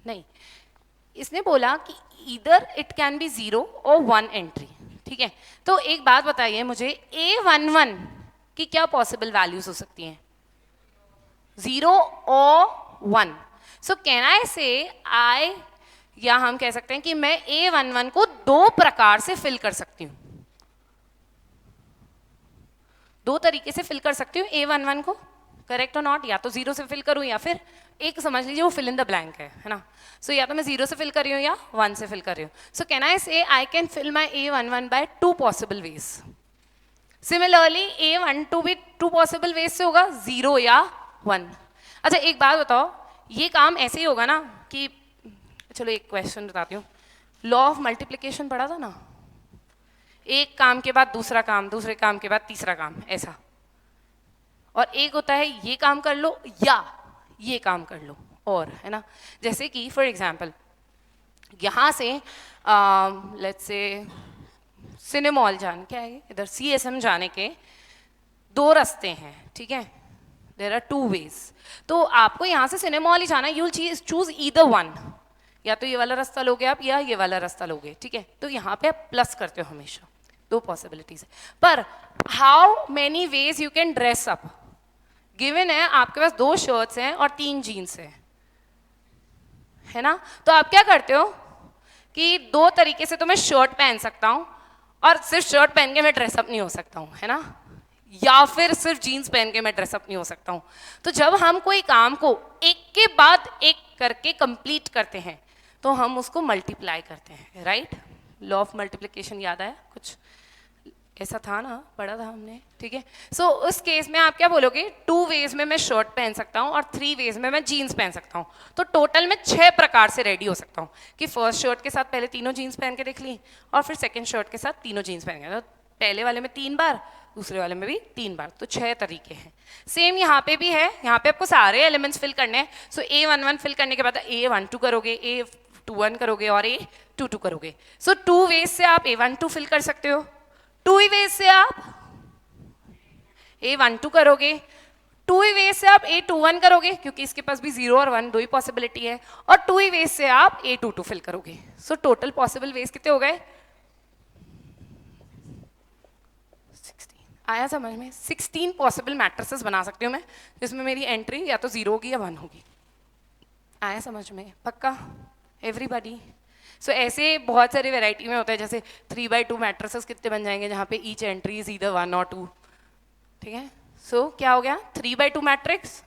नहीं, इसने बोला कि इधर इट कैन बी 0 और 1 एंट्री. ठीक है, तो एक बात बताइए मुझे, A11 की क्या पॉसिबल वैल्यूज हो सकती हैं? 0 और 1. सो कैन आई से आई, या हम कह सकते हैं कि मैं A11 को दो प्रकार से फिल कर सकती हूँ, दो तरीके से फिल कर सकती हूँ A11 को. करेक्ट और नॉट? या तो 0 से फिल करूँ या फिर एक समझ लीजिए वो फिल इन द ब्लैंक है ना. सो या तो मैं 0 से फिल कर रही हूँ या 1 से फिल कर रही हूँ. सो can I say I can fill my A11 by 2 possible ways. Similarly A12 भी 2 पॉसिबल वेज से होगा, 0 या 1. अच्छा एक बात बताओ, ये काम ऐसे ही होगा ना कि, चलो एक क्वेश्चन बताती हूँ. लॉ ऑफ मल्टीप्लिकेशन पढ़ा था ना, एक काम के बाद दूसरा काम, दूसरे काम के बाद तीसरा काम, ऐसा. और एक होता है ये काम कर लो या ये काम कर लो, और है ना. जैसे कि फॉर एग्जाम्पल यहाँ से लेट्स से सिनेमॉल जाने, क्या है इधर, CSM जाने के दो रास्ते हैं. ठीक है, देयर आर 2 वेज. तो आपको यहाँ से सिनेमॉल ही जाना है, you will choose either one. या तो ये वाला रास्ता लोगे आप या ये वाला रास्ता लोगे. ठीक है, तो यहाँ पे आप प्लस करते हो हमेशा, दो पॉसिबिलिटीज है. पर how many ways you can dress up? Given है आपके पास 2 शर्ट्स हैं और 3 जीन्स है ना. तो आप क्या करते हो कि 2 तरीके से तो मैं शर्ट पहन सकता हूँ और सिर्फ शर्ट पहन के मैं ड्रेसअप नहीं हो सकता हूँ, है ना, या फिर सिर्फ जीन्स पहन के मैं ड्रेसअप नहीं हो सकता हूँ. तो जब हम कोई काम को एक के बाद एक करके कंप्लीट करते हैं तो हम उसको मल्टीप्लाई करते हैं. राइट, लॉ ऑफ मल्टीप्लिकेशन याद आया? कुछ ऐसा था ना, पढ़ा था हमने. ठीक है, सो उस केस में आप क्या बोलोगे, 2 वेज में मैं शर्ट पहन सकता हूँ और 3 वेज में मैं जीन्स पहन सकता हूँ. तो टोटल में 6 प्रकार से रेडी हो सकता हूँ कि फर्स्ट शर्ट के साथ पहले तीनों जीन्स पहन के देख ली और फिर सेकंड शर्ट के साथ तीनों जीन्स पहन के, तो पहले वाले में 3 बार, दूसरे वाले में भी 3 बार, तो 6 तरीके हैं. सेम यहाँ पे भी है, यहाँ पे आपको सारे एलिमेंट्स फिल करने हैं. सो A11 फिल करने के बाद A12 करोगे, A21 करोगे और A22 करोगे. सो 2 वेज से आप A12 फिल कर सकते हो, 2 ही वेज से आप A12 करोगे, 2 ही वेज से आप A21 करोगे क्योंकि इसके पास भी 0 और 1 दो ही पॉसिबिलिटी है, और 2 ही वेज से आप A22 फिल करोगे. सो टोटल पॉसिबल वेज कितने हो गए? 16. आया समझ में? 16 पॉसिबल मैट्रिसेस बना सकती हूँ मैं, जिसमें मेरी एंट्री या तो 0 होगी या 1 होगी. आया समझ में? पक्का एवरीबॉडी? सो ऐसे बहुत सारी वेराइटी में होता है, जैसे 3x2 मैट्रिसेस कितने बन जाएंगे जहाँ पे ईच एंट्री इज ईदर 1 और 2. ठीक है, सो क्या हो गया 3x2 मैट्रिक्स.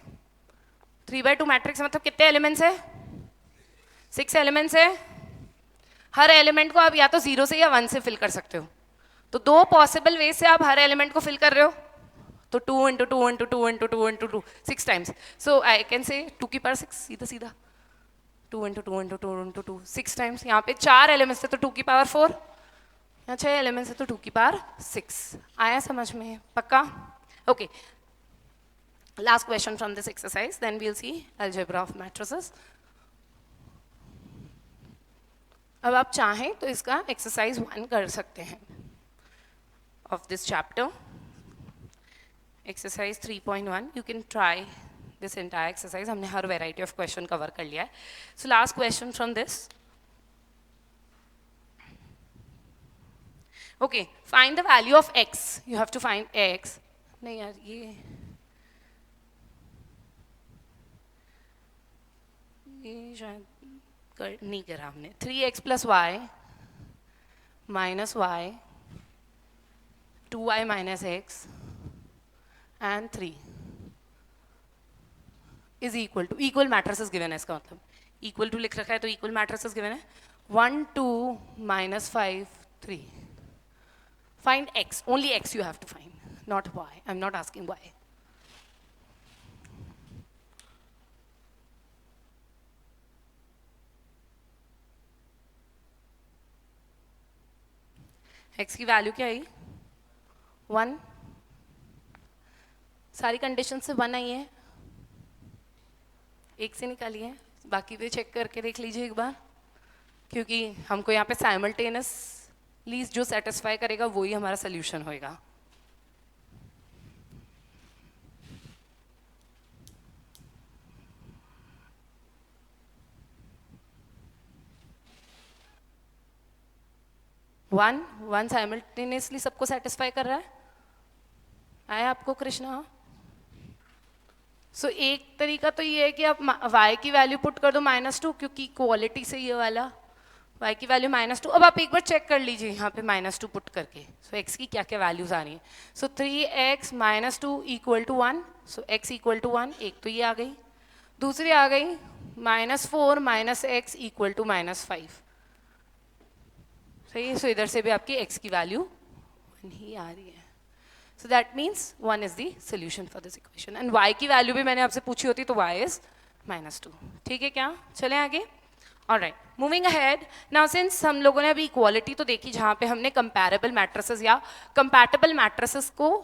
3x2 मैट्रिक्स मतलब कितने एलिमेंट्स है? 6 एलिमेंट्स है. हर एलिमेंट को आप या तो 0 से या 1 से फिल कर सकते हो. तो 2 पॉसिबल वे से आप हर एलिमेंट को फिल कर रहे हो, तो 2 into 2 into 2 into 2 into 2 6 times. So I can say 2 की पावर 6, सीधा सीधा 2 इंटू 2 इंटू 2 इंटू 2 6 टाइम्स. यहाँ पे 4 एलिमेंट्स थे तो 2 की पावर 4, यहाँ 6 एलिमेंट्स है तो 2 की पावर 6. आया समझ में? पक्का? Okay, last question from this exercise, then we'll see algebra of matrices. अब आप चाहें तो इसका एक्सरसाइज 1 कर सकते हैं of this chapter. Exercise 3.1 you can try this entire exercise. हमने हर variety of question cover कर लिया है. So last question from this. Okay, find the value of x. You have to find x. नहीं यार, ये शायद नहीं करा हमने. 3x plus y minus y, 2y minus x and 3 is equal to, equal matrices given है, इसका मतलब इक्वल टू लिख रखा है तो इक्वल मैट्रिसेस गिवन है. 1 2 minus 5 3. Find x. Only x you have to find, not y. I'm not asking y. x की value क्या आई? 1. सारी कंडीशन से 1 आई है, एक से निकाली है, बाकी भी चेक करके देख लीजिए एक बार, क्योंकि हमको यहाँ पे साइमल्टेनियसली जो सेटिस्फाई करेगा वही हमारा सोल्यूशन होएगा. वन साइमल्टेनियसली सबको सेटिस्फाई कर रहा है. आया आपको कृष्णा? सो एक तरीका तो ये है कि आप y की वैल्यू पुट कर दो -2, क्योंकि इक्वालिटी से ये वाला y की वैल्यू -2. अब आप एक बार चेक कर लीजिए यहाँ पे -2 पुट करके. सो x की क्या क्या वैल्यूज आ रही हैं. So 3x -2 equal to 1. So x equal to 1. एक तो ये आ गई. दूसरी आ गई -4 माइनस x इक्वल टू -5. सही है. सो इधर से भी आपकी x की वैल्यू 1 ही आ रही है. So that means 1 is the solution for this equation. And y की वैल्यू भी मैंने आपसे पूछी होती तो y is -2. ठीक है क्या? चलें आगे. Alright, moving ahead. Now since हम लोगों ने अभी इक्वालिटी तो देखी जहाँ पे हमने कंपैरेबल मैट्रिसेस या कंपैटिबल मैट्रिसेस को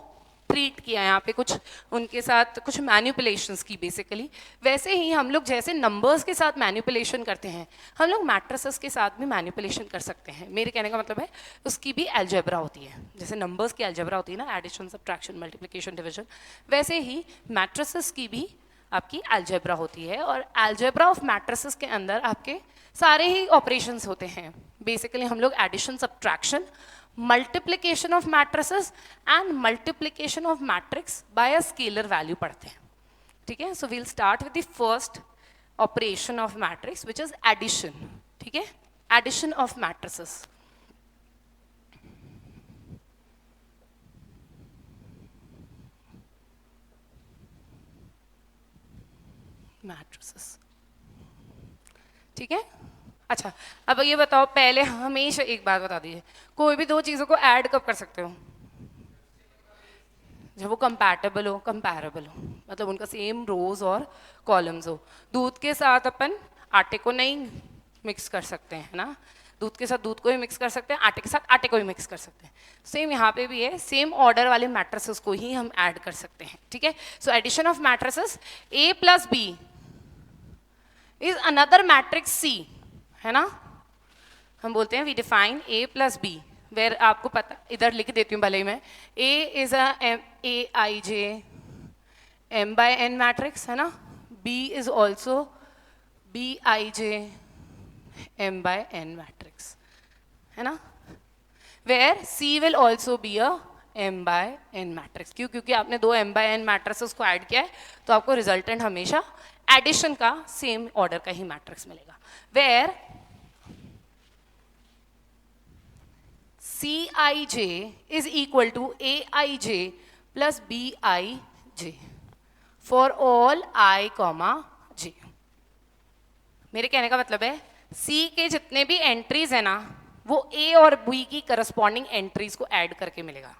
ट्रीट किया, यहाँ पे कुछ उनके साथ कुछ मैनिपुलेशंस की बेसिकली. वैसे ही हम लोग जैसे नंबर्स के साथ मैनिपुलेशन करते हैं, हम लोग मैट्रिसेस के साथ भी मैनिपुलेशन कर सकते हैं. मेरे कहने का मतलब है उसकी भी अलजेब्रा होती है. जैसे नंबर्स की अलजेब्रा होती है ना, एडिशन, सब्ट्रैक्शन, मल्टीप्लिकेशन, डिवीजन, वैसे ही मैट्रिसेस की भी आपकी अलजेब्रा होती है. और अलजेब्रा ऑफ मैट्रिसेस के अंदर आपके सारे ही ऑपरेशंस होते हैं. बेसिकली हम लोग addition, subtraction, multiplication of matrices and multiplication of matrix by a scalar value पढ़ते हैं. ठीक है. So we'll start with the first operation of matrix, which is addition. ठीक है. Addition of matrices. Matrices. ठीक है. अच्छा, अब ये बताओ, पहले हमेशा एक बात बता दीजिए, कोई भी दो चीज़ों को ऐड कब कर सकते हो? जब वो कंपैटिबल हो, कंपैरेबल हो, मतलब उनका सेम रोज और कॉलम्स हो. दूध के साथ अपन आटे को नहीं मिक्स कर सकते हैं ना, दूध के साथ दूध को ही मिक्स कर सकते हैं, आटे के साथ आटे को ही मिक्स कर सकते हैं. सेम यहाँ पे भी है, सेम ऑर्डर वाले मैट्रिसेस को ही हम ऐड कर सकते हैं. ठीक है. So addition of matrices, A + B is another matrix C, है ना. हम बोलते हैं we define A + B, where आपको पता, इधर लिख देती हूँ भले ही मैं. A is aij m/n matrix, है ना. B is also bij m/n matrix, है ना. Where C will also be a m/n matrix. क्यों? क्योंकि आपने दो m/n मैट्रिसेस को ऐड किया है, तो आपको रिजल्टेंट हमेशा एडिशन का सेम ऑर्डर का ही मैट्रिक्स मिलेगा. Where Cij is equal to Aij plus Bij for all I, j. मेरे कहने का मतलब है C के जितने भी एंट्रीज है ना, वो A और B की करस्पॉन्डिंग एंट्रीज को ऐड करके मिलेगा.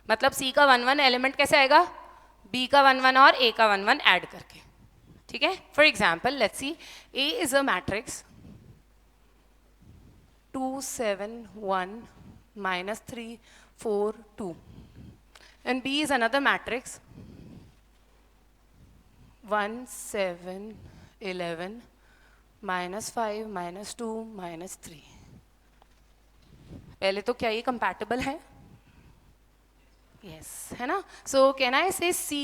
मतलब C का 1 1 एलिमेंट कैसे आएगा? B का 1 1 और A का 1 1 ऐड करके. ठीक है. For example let's see, A is a matrix 2 7 1 -3 4 2, and B is another matrix 1 7 11 -5 -2 -3. पहले तो क्या ये कंपैटिबल है? यस, है ना. सो कैन आई से C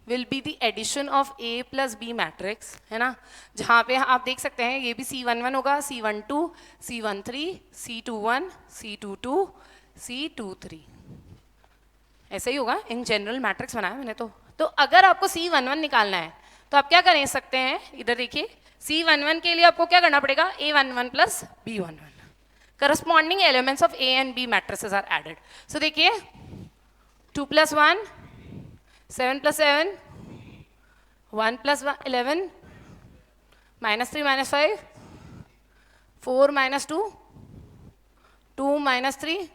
will be the addition of A + B matrix, है ना. जहाँ पे आप देख सकते हैं ये भी C11 होगा, C12, C13, C21, C22, C23, ऐसा ही होगा. इन जनरल मैट्रिक्स बनाया मैंने तो अगर आपको C11 निकालना है तो आप क्या कर सकते हैं, इधर देखिए. C11 के लिए आपको क्या करना पड़ेगा? A11 + B11. Corresponding elements of A and B matrices are added. So देखिए 2 + 1 7 + 7 1 + 11 -3 -5 4 -2 2 minus 3.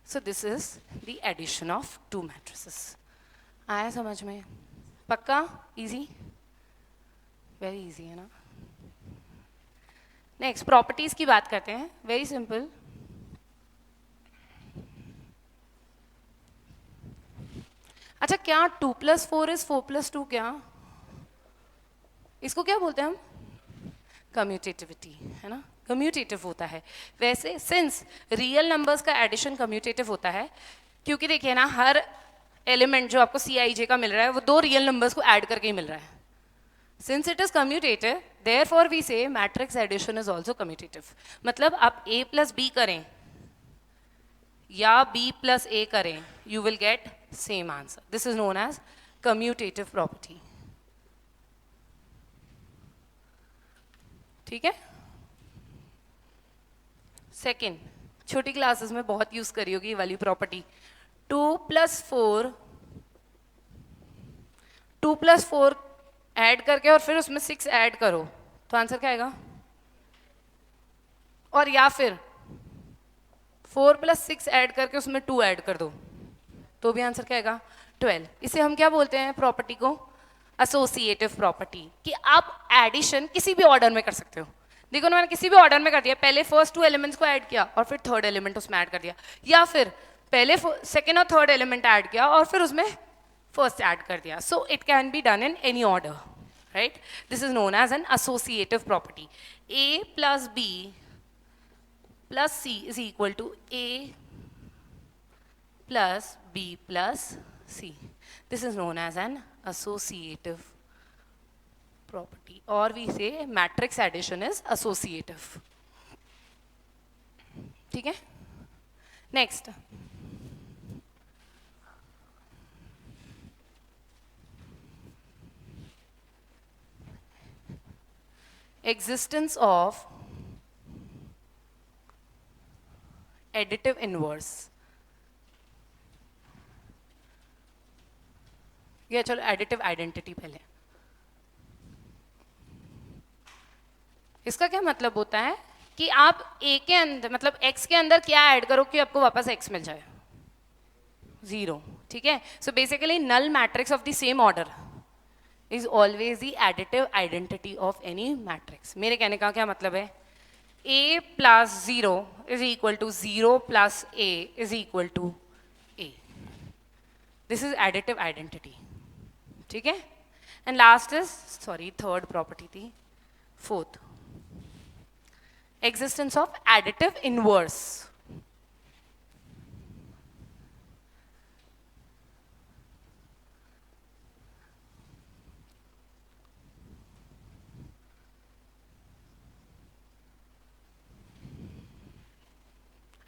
So this is the addition of two matrices. आया समझ में? पक्का? Easy? Very easy है ना? Next, properties की बात करते हैं. Very simple. अच्छा, क्या 2 plus 4 is 4 plus 2 क्या? इसको क्या बोलते हैं हम? कम्यूटेटिविटी, है ना? कम्यूटेटिव होता है. वैसे सिंस रियल नंबर्स का एडिशन कम्यूटेटिव होता है, क्योंकि देखिए ना, हर एलिमेंट जो आपको CIJ का मिल रहा है वो दो रियल नंबर्स को ऐड करके ही मिल रहा है. Since it is commutative, therefore we say matrix addition is also commutative. मतलब आप A plus B करें या B plus A करें, you will get same answer. This is known as commutative property. ठीक है? सेकेंड, छोटी क्लासेस में बहुत यूज करी होगी ये वाली प्रॉपर्टी. 2 plus 4 ऐड करके और फिर उसमें 6 ऐड करो तो आंसर क्या आएगा? और या फिर 4 plus 6 ऐड करके उसमें 2 ऐड कर दो तो भी आंसर क्या आएगा? 12. इसे हम क्या बोलते हैं प्रॉपर्टी को? Associative property. कि आप एडिशन किसी भी ऑर्डर में कर सकते हो. देखो ना, मैंने किसी भी ऑर्डर में कर दिया. पहले फर्स्ट 2 एलिमेंट्स को ऐड किया और फिर थर्ड एलिमेंट उसमें ऐड कर दिया, या फिर पहले सेकेंड और थर्ड एलिमेंट ऐड किया और फिर उसमें फर्स्ट ऐड कर दिया. So it can be done in any order, right? This is known as an associative property. A plus B plus C is equal to A plus B plus C. This is known as an associative property, or we say matrix addition is associative. ठीक है? Next, existence of additive inverse. ये चलो additive identity पहले. इसका क्या मतलब होता है कि आप A के अंदर, मतलब X के अंदर क्या ऐड करो कि आपको वापस X मिल जाए? 0. ठीक है? So basically null matrix of the same order is always the additive identity of any matrix. मेरे कहने का क्या मतलब है? A plus 0 is equal to 0 plus A is equal to A. This is additive identity. ठीक है? And last is, sorry, third property थी. Fourth, existence of additive inverse.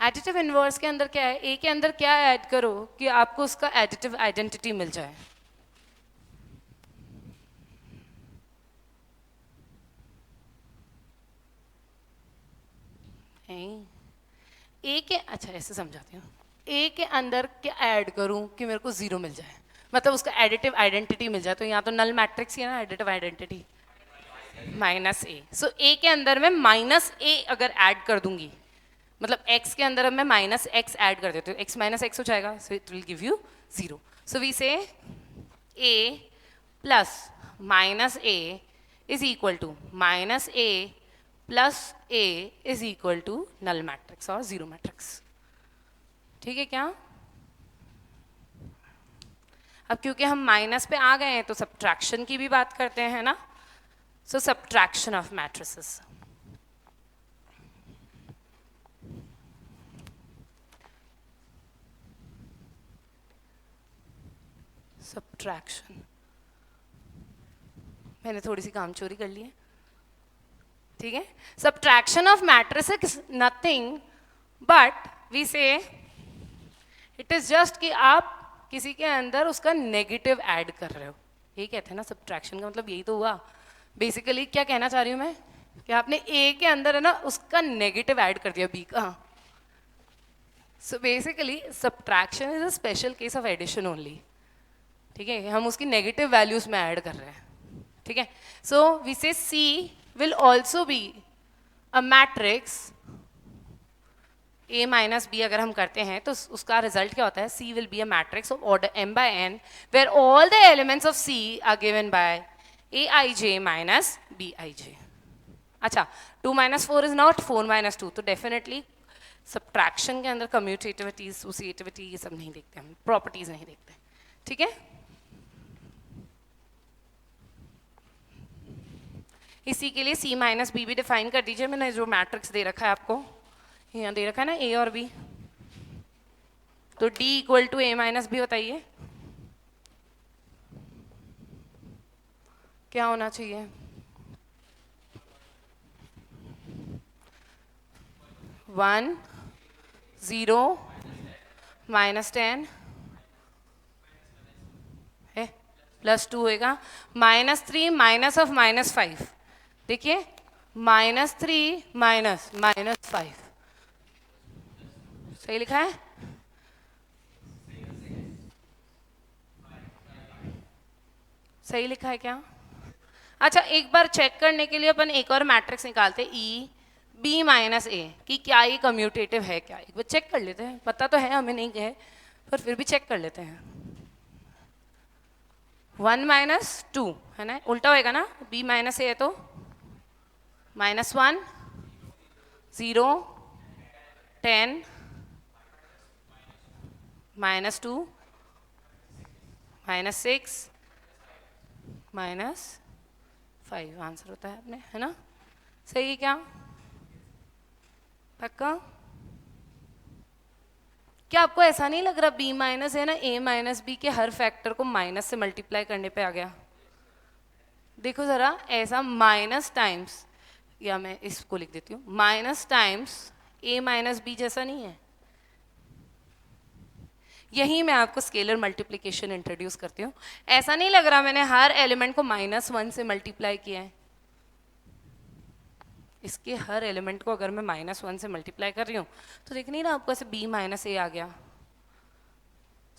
Additive inverse के अंदर क्या है? ए के अंदर क्या ऐड करो कि आपको उसका एडिटिव आइडेंटिटी मिल जाए? ए के, अच्छा ऐसे समझाती हूँ. ए के अंदर क्या ऐड करूँ कि मेरे को 0 मिल जाए, मतलब उसका एडिटिव आइडेंटिटी मिल जाए? तो यहाँ तो नल मैट्रिक्स ही है ना, एडिटिव आइडेंटिटी -a. सो ए के अंदर मैं -a अगर ऐड कर दूंगी, मतलब x के अंदर मैं -x ऐड कर देती हूँ, x -x हो जाएगा, so it will give you 0. So we say a plus -a is equal to -a plus a is equal to null matrix और 0 matrix. ठीक है क्या? अब क्योंकि हम माइनस पे आ गए हैं तो सब्ट्रैक्शन की भी बात करते हैं ना. सो सब्ट्रैक्शन ऑफ मैट्रिसेस. सब्ट्रैक्शन, मैंने थोड़ी सी काम चोरी कर ली है. ठीक है? Subtraction of matrix is nothing but we say it is just कि आप किसी के अंदर उसका नेगेटिव ऐड कर रहे हो. ये कहते हैं ना सब्ट्रैक्शन का मतलब यही तो हुआ. बेसिकली क्या कहना चाह रही हूँ मैं कि आपने ए के अंदर है ना उसका नेगेटिव ऐड कर दिया बी का. So basically subtraction is a special case of addition only. ठीक है? हम उसकी नेगेटिव वैल्यूज में ऐड कर रहे हैं. ठीक है? सो वी से C will also be a matrix A minus B अगर हम करते हैं तो उसका रिजल्ट क्या होता है? C will be a matrix of order m by n where all the elements of C are given by Aij minus Bij. अच्छा, 2 minus 4 is not 4 minus 2, तो डेफिनेटली सब्ट्रैक्शन के अंदर कम्यूटेटिविटी, एसोसिएटिविटी ये सब नहीं देखते हम, प्रॉपर्टीज नहीं देखते, ठीक है। इसी के लिए C माइनस बी भी डिफाइन कर दीजिए। मैंने जो मैट्रिक्स दे रखा है आपको, यहाँ दे रखा है ना A और B, तो D equal to A minus B, बताइए क्या होना चाहिए? 1 0 -10 है, +2 होएगा, -3 माइनस ऑफ -5, देखिए -3 माइनस -5, सही लिखा है? सही लिखा है क्या? अच्छा, एक बार चेक करने के लिए अपन एक और मैट्रिक्स निकालते हैं, ई बी माइनस ए, कि क्या ये कम्यूटेटिव है क्या? एक बार चेक कर लेते हैं, पता तो है हमें नहीं है, पर फिर भी चेक कर लेते हैं। 1 - 2 है ना, उल्टा होएगा ना, b माइनस ए है तो -1 0 10 -2 -6 -5 आंसर होता है अपने, है ना? सही है क्या? पक्का? क्या आपको ऐसा नहीं लग रहा b माइनस है ना, a माइनस बी के हर फैक्टर को माइनस से मल्टीप्लाई करने पे आ गया? देखो जरा, ऐसा माइनस टाइम्स, या मैं इसको लिख देती हूँ, minus times a minus B जैसा नहीं है। यही मैं आपको स्केलर मल्टीप्लिकेशन इंट्रोड्यूस करती हूँ। ऐसा नहीं लग रहा मैंने हर एलिमेंट को -1 से मल्टीप्लाई किया है? इसके हर एलिमेंट को अगर मैं -1 से मल्टीप्लाई कर रही हूँ तो देख नहीं रहा आपको ऐसे b माइनस ए आ गया।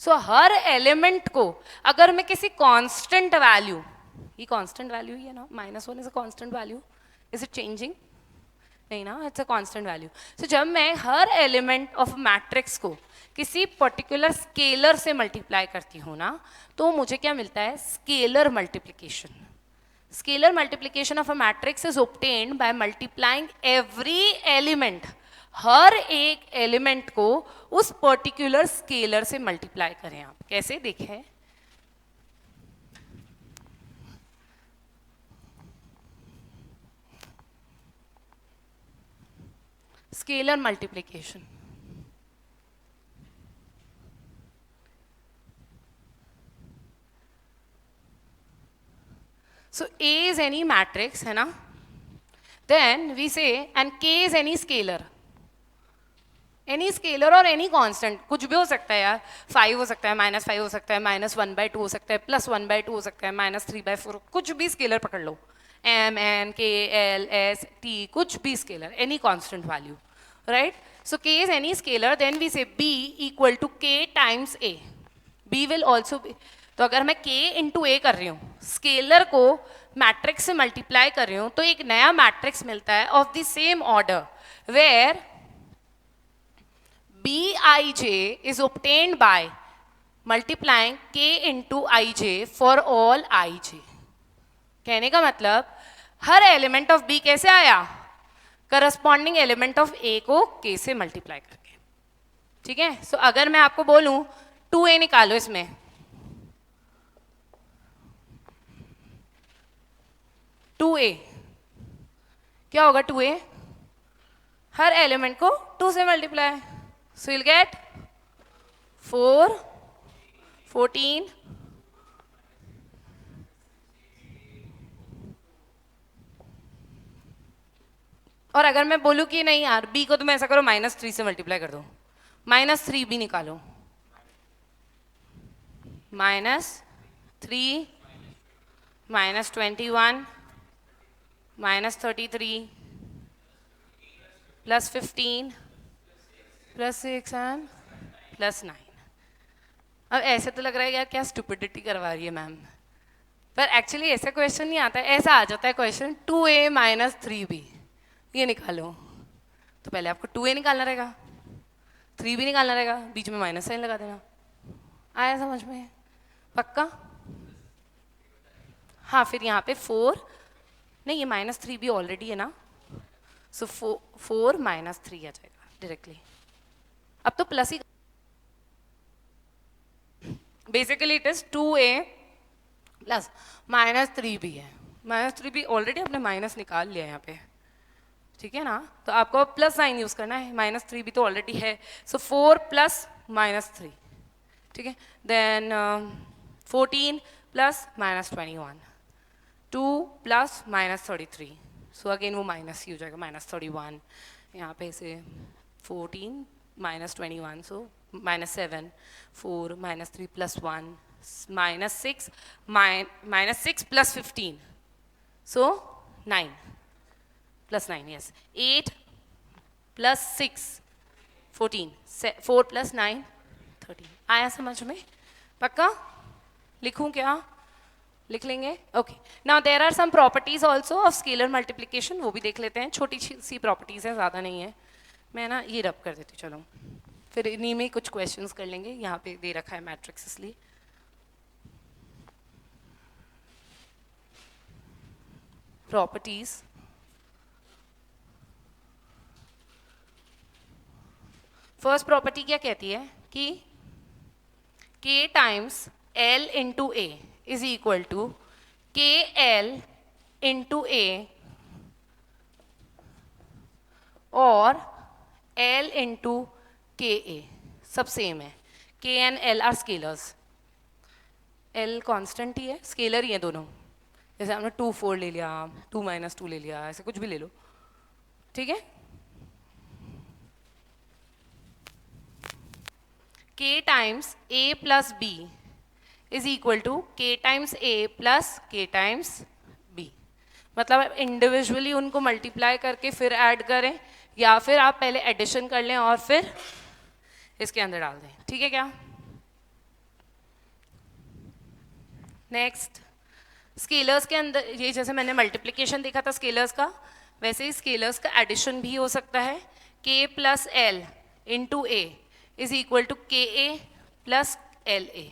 सो हर एलिमेंट को अगर मैं किसी कांस्टेंट वैल्यू, ये कांस्टेंट वैल्यू ही है ना, -1 is a constant value, is it changing? नहीं ना, इट्स अ कांस्टेंट वैल्यू। सो जब मैं हर एलिमेंट ऑफ मैट्रिक्स को किसी पर्टिकुलर स्केलर से मल्टीप्लाई करती हूँ ना, तो मुझे क्या मिलता है? Scalar multiplication. Scalar multiplication of a matrix is obtained by multiplying every element, हर एक एलिमेंट को उस पर्टिकुलर स्केलर से मल्टीप्लाई करें। आप कैसे देखें? Scalar multiplication, so A is any matrix, है ना? Then we say and K is any scalar, any scalar or any constant, कुछ भी हो सकता है यार, 5 हो सकता है, -5 हो सकता है, -1/2 हो सकता है, +1/2 हो सकता है, -3/4, कुछ भी स्केलर पकड़ लो, M N K L S T, कुछ भी scalar, any constant value, right? So K is any scalar, then we say B equal to K times A. B will also be, तो अगर मैं k इंटू ए कर रही हूँ, scalar को matrix से मल्टीप्लाई कर रही हूँ, तो एक नया मैट्रिक्स मिलता है of the same order where Bij is obtained by multiplying k into Ij for all Ij। कहने का मतलब हर एलिमेंट ऑफ B कैसे आया? करस्पॉन्डिंग एलिमेंट ऑफ A को k से मल्टीप्लाई करके, ठीक है? सो अगर मैं आपको बोलूं 2a निकालो, इसमें क्या होगा? 2a हर एलिमेंट को 2 से मल्टीप्लाई, सो विल गेट 4 14 और अगर मैं बोलूं कि नहीं यार b को तुम ऐसा करो -3 से मल्टीप्लाई कर दो, -3b निकालो, -3 -21 -33 +15 +6 एंड +9। अब ऐसे तो लग रहा है यार क्या स्टुपिडिटी करवा रही है मैम, पर एक्चुअली ऐसा क्वेश्चन नहीं आता है, ऐसा आ जाता है क्वेश्चन 2a - 3b, ये निकालो। तो पहले आपको 2a निकालना रहेगा, 3 भी निकालना रहेगा, बीच में माइनस साइन लगा देना। आया समझ में? पक्का? हाँ, फिर यहाँ पे 4, नहीं ये -3 भी ऑलरेडी है ना, सो 4 -3 आ जाएगा डायरेक्टली। अब तो plus he, basically it is 2a plus -3 भी है, -3 भी ऑलरेडी आपने माइनस निकाल लिया यहाँ पे, ठीक है ना, तो आपको प्लस साइन यूज करना है, -3 भी तो ऑलरेडी है, सो 4 प्लस -3, ठीक है, then 14 plus -21, 2 plus -33, so again वो माइनस ही हो जाएगा, -31, यहाँ पे से 14 -21, so -7, 4 -3 plus 1, -6 -6 plus 15, so 9 plus 9, yes, 8 plus 6 14, 4 plus 9 13। आया समझ में? पक्का? लिखूं क्या? लिख लेंगे? Okay, now there are some properties also of scalar multiplication, वो भी देख लेते हैं, छोटी सी प्रॉपर्टीज है, ज़्यादा नहीं है, मैं ना ये रब कर देती हूँ, चलो फिर इन्हीं में कुछ क्वेश्चंस कर लेंगे, यहाँ पे दे रखा है मैट्रिक्स इसलिए। प्रॉपर्टीज, फर्स्ट प्रॉपर्टी क्या कहती है कि k times l into A is equal to k l into a और l इंटू के ए, सब सेम है, k and l are scalars, l constant ही है, स्केलर ही है दोनों, जैसे हमने 2 4 ले लिया, 2 -2 ले लिया, ऐसे कुछ भी ले लो, ठीक है। k times a plus b is equal to k times a plus k times b, मतलब इंडिविजुअली उनको मल्टीप्लाई करके फिर ऐड करें, या फिर आप पहले एडिशन कर लें और फिर इसके अंदर डाल दें, ठीक है क्या। नेक्स्ट, स्केलर्स के अंदर, ये जैसे मैंने मल्टीप्लिकेशन देखा था स्केलर्स का, वैसे ही स्केलर्स का एडिशन भी हो सकता है, k plus l into A is equal to k A plus L A,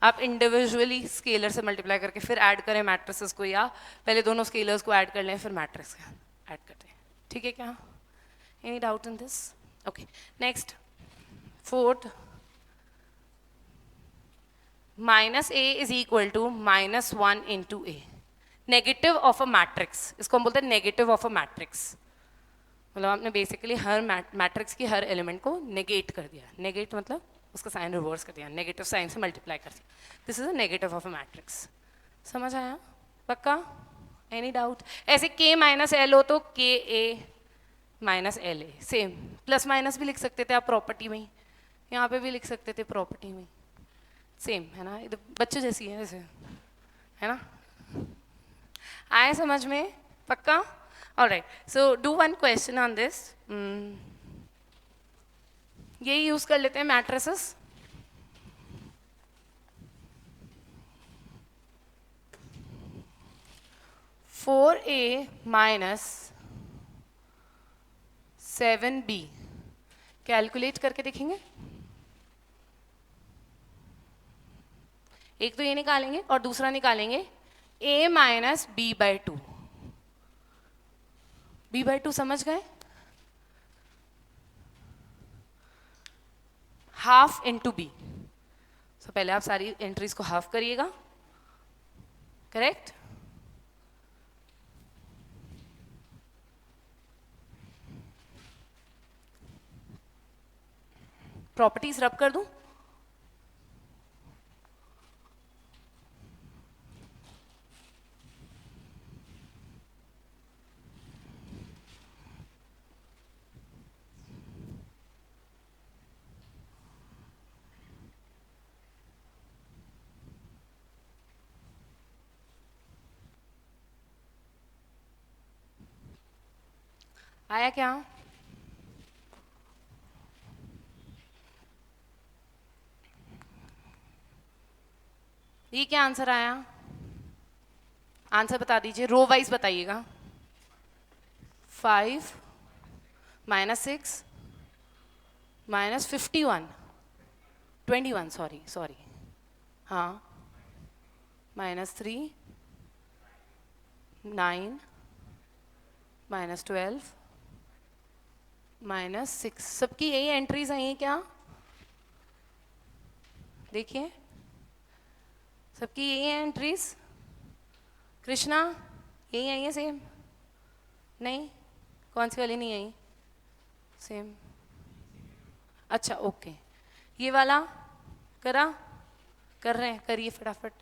आप इंडिविजुअली स्केलर से मल्टीप्लाई करके फिर ऐड करें मैट्रिसेस को, या पहले दोनों स्केलर्स को ऐड कर लें फिर मैट्रिक्स ऐड करते हैं, ठीक है क्या। Any doubt in this? Okay, next, fourth, minus A is equal to -1 into A, negative of a matrix, इसको हम बोलते हैं नेगेटिव ऑफ अ मैट्रिक्स, मतलब आपने बेसिकली हर मैट्रिक्स की हर एलिमेंट को नेगेट कर दिया, नेगेट मतलब उसका साइन रिवर्स कर दिया, नेगेटिव साइन से मल्टीप्लाई कर दिया, this is a negative of a matrix, समझ आया? पक्का? Any doubt? ऐसे k माइनस एल हो तो k a minus l a, same, plus minus भी लिख सकते थे आप प्रॉपर्टी में ही, यहाँ पे भी लिख सकते थे प्रॉपर्टी में, सेम है ना, ये तो बच्चे जैसी है वैसे, है ना। आए समझ में? पक्का? Alright, so do one question on this, यही यूज कर लेते हैं matrices, (4a minus 7b) calculate करके देखेंगे, एक तो ये निकालेंगे और दूसरा निकालेंगे a माइनस b/2, b/2 समझ गए, हाफ इंटू बी, सो पहले आप सारी एंट्रीज को हाफ करिएगा, करेक्ट। प्रॉपर्टीज रब कर दूं, आया क्या? ये क्या आंसर आया? आंसर बता दीजिए, रो वाइज बताइएगा। 5 -6 माइनस 51, 21, सॉरी, हाँ, -3, 9, -12, -6, सबकी यही एंट्रीज आई हैं क्या? देखिए, सबकी यही हैं एंट्रीज। कृष्णा, यही आई है सेम? नहीं, कौन सी वाली नहीं आई? सेम, अच्छा ओके। ये वाला करा? कर रहे हैं, करिए फटाफट।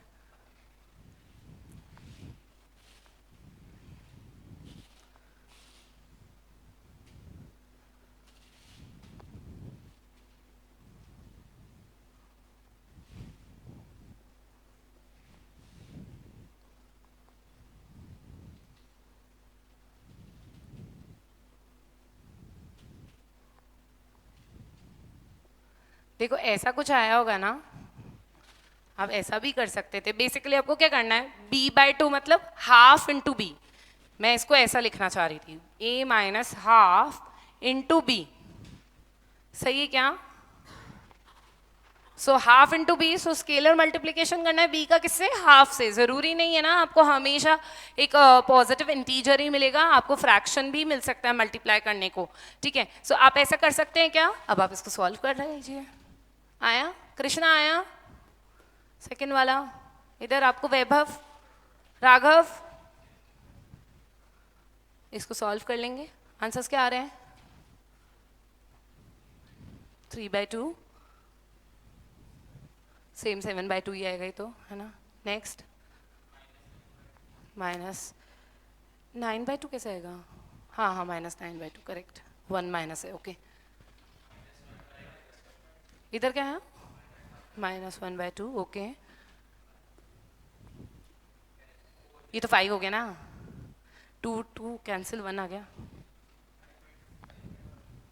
देखो ऐसा कुछ आया होगा ना, आप ऐसा भी कर सकते थे। बेसिकली आपको क्या करना है, b/2 मतलब हाफ इंटू बी। मैं इसको ऐसा लिखना चाह रही थी, a minus half into B, सही है क्या? So half into B, so scalar multiplication करना है बी का किससे? हाफ से। जरूरी नहीं है ना आपको हमेशा एक पॉजिटिव इंटीजर ही मिलेगा, आपको फ्रैक्शन भी मिल सकता है मल्टीप्लाई करने को, ठीक है? सो आप ऐसा कर सकते हैं क्या? अब आप इसको सॉल्व कर लीजिए। आया कृष्णा? आया सेकेंड वाला? इधर आपको वैभव, राघव, इसको सॉल्व कर लेंगे। आंसर्स क्या आ रहे हैं? 3/2, सेम 7/2 ही आएगा ही तो, है ना? नेक्स्ट, -9/2 कैसे आएगा? हाँ हाँ, -9/2 करेक्ट, 1 माइनस है, ओके। इधर क्या है? -1/2, ओके। ये तो 5 हो गया ना, 2 कैंसिल, 1 आ गया।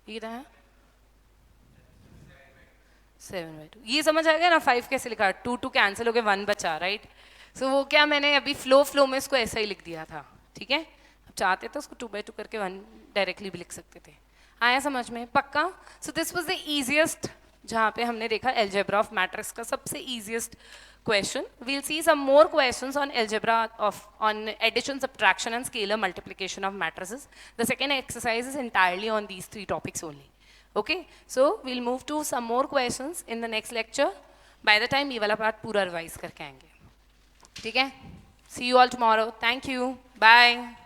ये क्या है? 7/2, ये समझ आ गया ना? 5 कैसे लिखा? 2 कैंसिल हो गया, 1 बचा, राइट? सो वो क्या, मैंने अभी फ्लो में इसको ऐसा ही लिख दिया था, ठीक है? अब चाहते तो उसको 2/2 करके 1 डायरेक्टली भी लिख सकते थे। आया समझ में? पक्का? So this was the easiest, जहाँ पे हमने देखा अलजेब्रा ऑफ मैट्रिक्स का सबसे easiest question. We'll see some more questions on algebra on addition, subtraction and scalar multiplication of matrices. The second exercise is entirely on these 3 topics only. Okay, so we'll move to some more questions in the next lecture. By the time ये वाला part पूरा revise करके आएंगे, ठीक है? See you all tomorrow. Thank you. Bye.